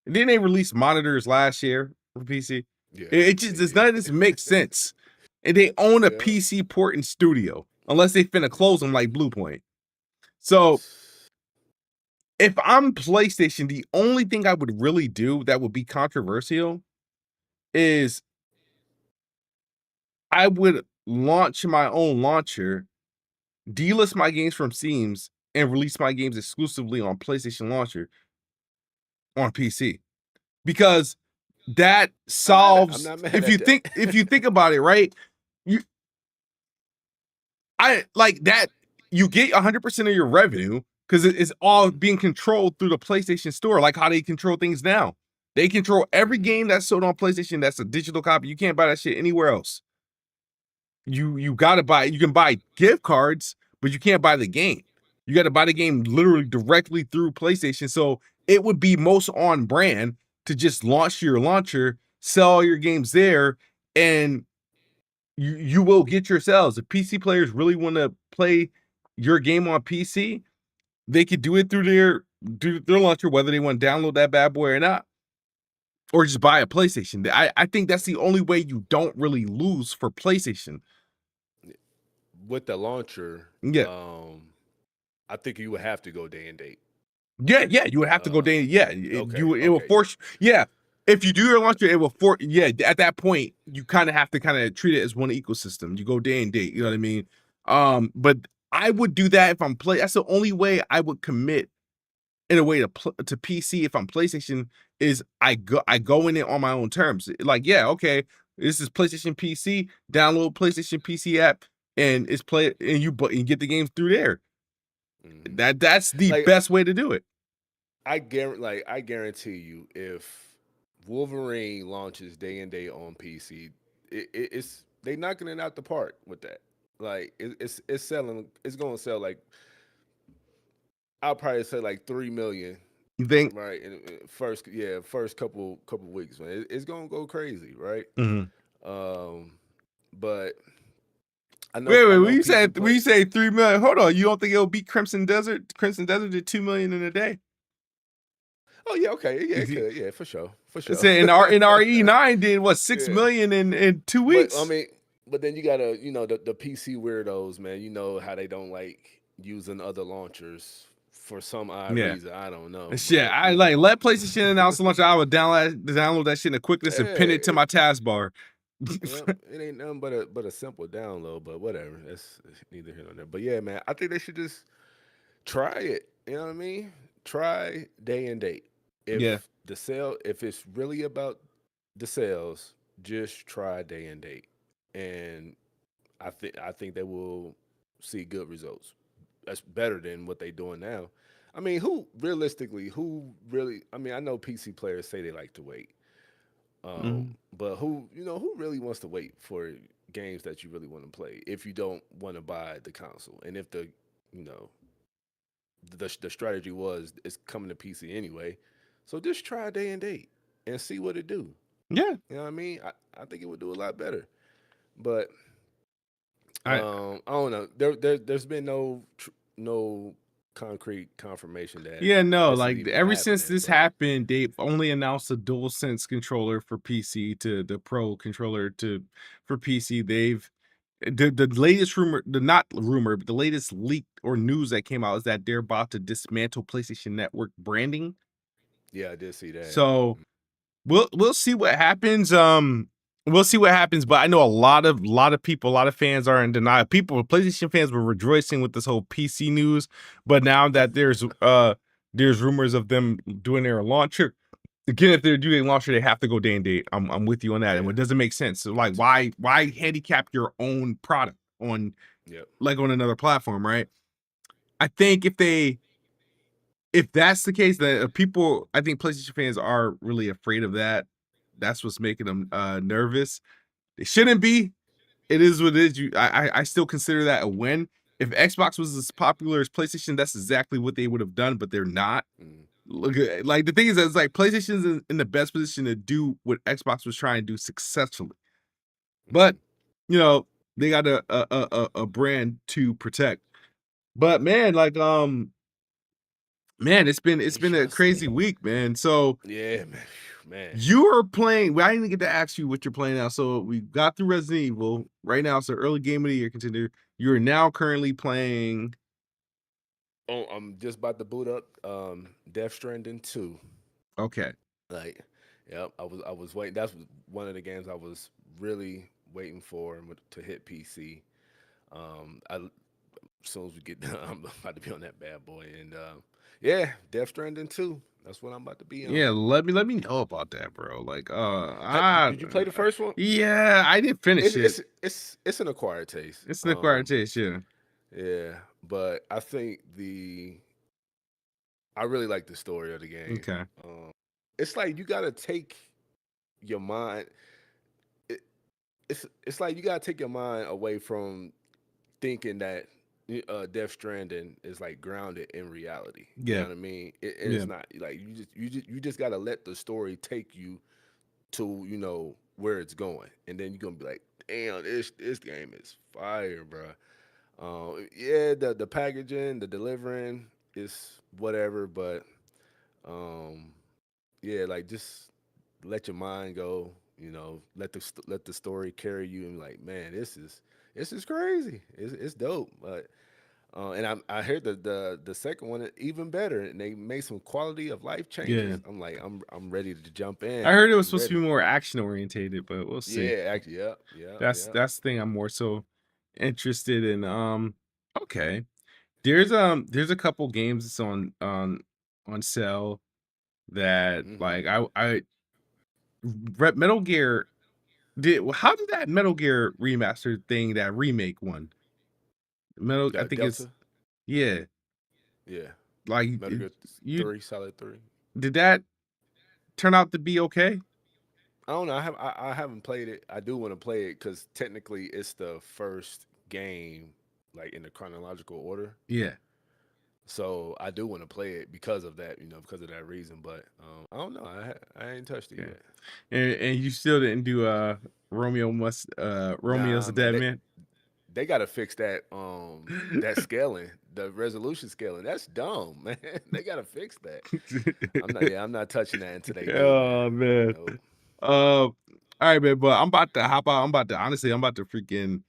And then they released monitors last year for PC. Yeah, It just they does none of this did. make sense. And they own a Yeah. PC port and studio, unless they finna close them like Bluepoint. So if I'm PlayStation, the only thing I would really do that would be controversial is I would launch my own launcher, delist my games from Steam's, and release my games exclusively on PlayStation Launcher on PC. Because that I'm solves, not mad at that. if you think about it, right? You I like that you get 100% of your revenue because it's all Mm-hmm. being controlled through the PlayStation Store, like how they control things now. They control every Mm-hmm. game that's sold on PlayStation that's a digital copy. You can't buy that shit anywhere else. You gotta buy, you can buy gift cards, but you can't buy the game. You got to buy the game literally directly through PlayStation. So it would be most on brand to just launch your launcher, sell all your games there, and you will get your sales. If PC players really want to play your game on PC, they could do it through their launcher, whether they want to download that bad boy or not, or just buy a PlayStation. I think that's the only way you don't really lose for PlayStation. With the launcher, Yeah. I think you would have to go day and date. Yeah, you would have to go Um, down. Yeah, okay, it will okay, yeah. force. Yeah, if you do your launcher, it will force. Yeah, at that point, you kind of have to kind of treat it as one ecosystem. You go day and date. You know what I mean? But I would do that if I'm play. That's the only way I would commit in a way to PC if I'm PlayStation. Is I go in it on my own terms. Like, yeah, okay, this is PlayStation PC. Download PlayStation PC app and it's play and you get the games through there. Hmm. That's the Like, best way to do it. I guarantee you, if Wolverine launches day and date on PC, it's they knocking it out the park with that. Like, it's selling. It's going to sell, like, I'll probably say like 3 million You think? right? And first couple weeks, man, it's gonna go crazy, right? Mhm. Um, but Wait, I when know you PC said play. 3 million, hold on. You don't think it'll beat Crimson Desert? Crimson Desert did 2 million in a day. Oh yeah, okay, yeah, You it see- could, yeah, for sure, for I sure. said in RE9 did what 6 Yeah, million in 2 but I weeks. mean, but then you gotta, the PC weirdos, man. You know how they don't like using other launchers for some odd Yeah. reason. I don't know, Shit, but I like let PlayStation announce the launch. I would download that shit in the quickness and pin yeah, it to my taskbar. yep, it ain't nothing but a simple download. But whatever, that's neither here nor there. But yeah, man, I think they should just try it. You know what I mean? Try day and date. Yeah. If it's really about the sales, just try day and date, and I think they will see good results. That's better than what they doing now. I mean, who really? I mean, I know PC players say they like to wait, Mhm. but who really wants to wait for games that you really want to play if you don't want to buy the console, and if you know the strategy was it's coming to PC anyway, so just try day and date and see what it do. Yeah. You know what I mean? I think it would do a lot better, but I I don't know. There's been no concrete confirmation that Yeah, no, this is like even ever since happening. this But happened, they've only announced a DualSense controller for PC to the Pro controller to for PC. They've the latest rumor, the not rumor, but the latest leak or news that came out is that they're about to dismantle PlayStation Network branding. yeah, I did see that. So we'll see what happens. We'll see what happens. But I know a lot of people, a lot of fans are in denial. People, PlayStation fans were rejoicing with this whole PC news, but now that there's rumors of them doing their launcher. Again, if they're doing a launcher, they have to go day and date. I'm with you on that, and Yeah, it doesn't make sense. So me like, too. why handicap your own product on Yep. like on another platform, right? I think if that's the case, that people, I think PlayStation fans are really afraid of that. That's what's making them nervous. It shouldn't be. It is what it is. I still consider that a win. If Xbox was as popular as PlayStation, that's exactly what they would have done, but they're not. Mm, Look at like the thing is, it's like PlayStation's in the best position to do what Xbox was trying to do successfully, but mm. you know they got a brand to protect. But man, like man, it's We been a shall crazy see. week, man. So Yeah, man. Man. you are playing. Well, I didn't get to ask you what you're playing now. So we got through Resident Evil. Right now, it's an early game of the year contender. You're now currently playing. Oh, I'm just about to boot up Death Stranding 2. Okay. Like, yep, I was waiting. That's one of the games I was really waiting for to hit PC. As soon as we get done, I'm about to be on that bad boy. And yeah, Death Stranding 2. That's what I'm about to be Yeah, on. let me know about that, bro. Like, Did you play the first one? yeah, I didn't finish It's it. it's it's an acquired taste. It's an acquired taste, yeah. Yeah, but I think I really like the story of the game. Okay. Um, it's like you gotta take your mind. It, it's like you gotta take your mind away from thinking that Death Stranding is like grounded in reality. You know Yeah, what I mean? It's yeah, not like you just gotta let the story take you to where it's going, and then you're gonna be like, damn, this game is fire, bro. Yeah, the packaging, the delivering is whatever, but um, yeah, like just let your mind go. Let the story carry you, and like, man, this is crazy. It's dope. But and I heard the second one is even better, and they made some quality of life yeah. changes. I'm ready to jump I in. heard it was I'm supposed to be ready. more action orientated, but we'll see. Yeah, actually, yeah, yeah, That's yeah. that's the thing I'm more so interested in. Okay. There's a couple games that's on sale that Hmm. like I Metal Gear did. How did that Metal Gear remaster thing, that remake one? Metal, I The think it's Delta, yeah. yeah. Like Metal Gear you 3, Solid 3. did that turn out to be okay? I don't know. I haven't played it. I do want to play it because technically it's the first game like in the chronological order. Yeah. So I do want to play it because of that, because of that reason. But I don't know. I ain't touched it Yeah. yet. And you still didn't do Romeo's Nah, a man. dead They man. they gotta fix that scaling, the resolution scaling. That's dumb, man. They gotta fix that. I'm not touching that until they do, man. Oh man. Nope. All right, man. But I'm about to hop out. I'm about to freaking.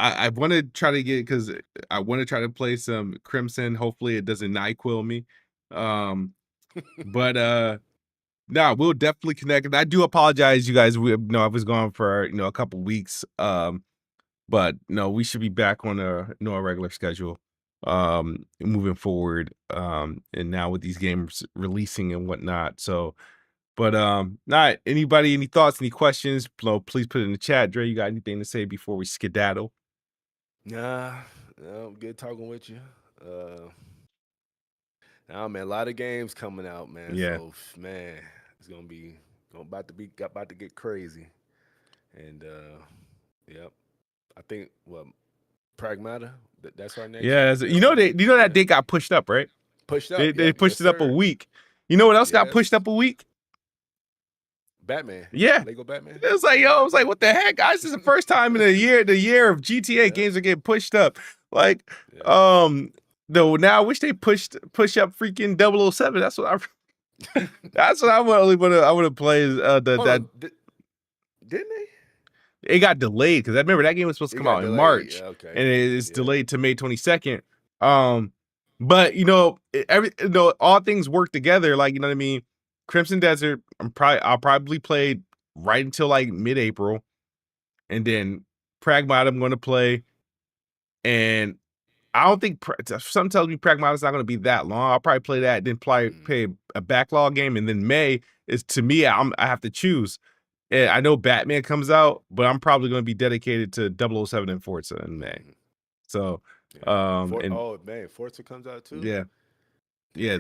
I want to try to get because I want to try to play some Crimson. Hopefully, it doesn't NyQuil me. But nah, we'll definitely connect. And I do apologize, you guys. We I was gone for a couple weeks. But no, we should be back on a regular schedule moving forward. And now with these games releasing and whatnot. So but not anybody, any thoughts, any questions, please put it in the chat. Dre, you got anything to say before we skedaddle? Nah, no, good talking with you. Nah, man, a lot of games coming out, man. Yeah. So man, it's about to get crazy. And yep. I think what Pragmata, that's our next Yeah, game up on. that Yeah. date got pushed up, right? Pushed up. They Yep, pushed yes, it up a sir. week. You know what else got pushed Yes. up a week? Batman. Yeah. Lego Batman. It was like, Yep. yo, I was like, what the heck, guys? This is the first time in the year of GTA Yep. games are getting pushed up. Like, Yep. though now I wish they push up freaking 007. That's what I want to play is Hold on. Didn't they? it got delayed because I remember that game was supposed to It come got out in delayed. March Yeah, okay. and it's Yeah. delayed to May 22nd. But all things work together. Like, you know what I mean? Crimson Desert, I'll probably play right until like mid-April. And then Pragmata I'm going to play. And I don't think something tells me Pragmata's not going to be that long. I'll probably play that, then play a backlog game, and then May is to me. I have to choose. And I know Batman comes out, but I'm probably going to be dedicated to 007 and Forza in May. So, Yeah. and Oh man, Forza comes out too. yeah, yeah.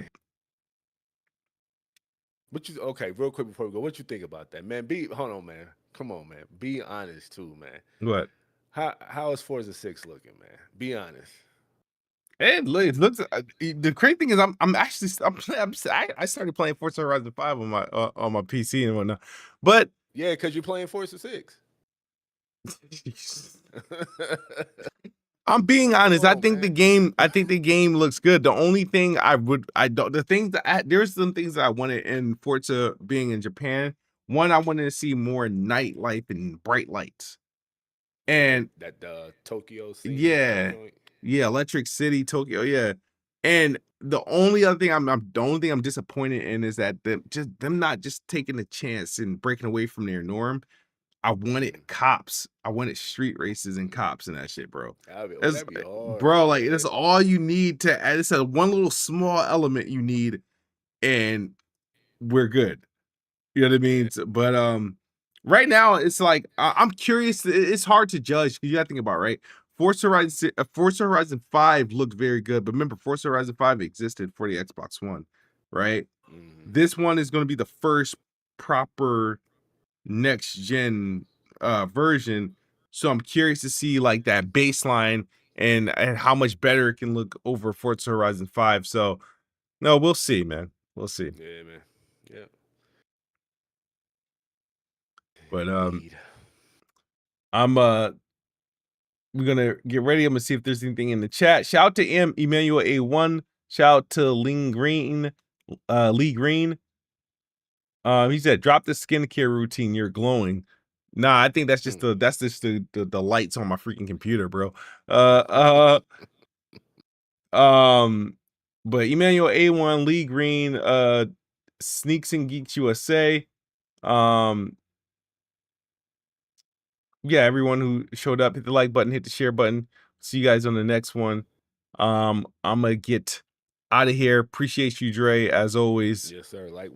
Okay, real quick before we go, what you think about that, man? Hold on, man. Come on, man. Be honest too, man. What? How is Forza 6 looking, man? Be honest. It looks. The crazy thing is, I started playing Forza Horizon 5 on my PC and whatnot, but yeah, because you're playing Forza 6. I'm being honest. On, man. I think the game looks good. The only thing there's some things that I wanted in Forza being in Japan. One, I wanted to see more nightlife and bright lights. And that Tokyo scene. Yeah. Yeah, Electric City, Tokyo, yeah. And the only other thing I'm disappointed in is that them not just taking a chance and breaking away from their norm. I wanted cops. I wanted street races and cops and that shit, bro. That'd be hard, bro, like man. that's all you need to add. It's a one little small element you need, and we're good. You know what I mean? Yeah. But right now it's like I'm curious. It's hard to judge because you got to think about right. Forza Horizon 5 looked very good, but remember, Forza Horizon 5 existed for the Xbox One, right? This one is going to be the first proper next gen version, so I'm curious to see like that baseline and how much better it can look over Forza Horizon 5. So no, we'll see, man. We'll see. Yeah, man. Yeah. But Indeed. I'm we're gonna get ready. I'm gonna see if there's anything in the chat. Shout out to Emmanuel A1. Shout out to Lee Green. He said, drop the skincare routine. You're glowing. Nah, I think that's just the lights on my freaking computer, bro. But Emmanuel A1, Lee Green, Sneaks and Geeks USA. Yeah, everyone who showed up, hit the like button, hit the share button. See you guys on the next one. I'm gonna get out of here. Appreciate you, Dre, as always. Yes, sir. Like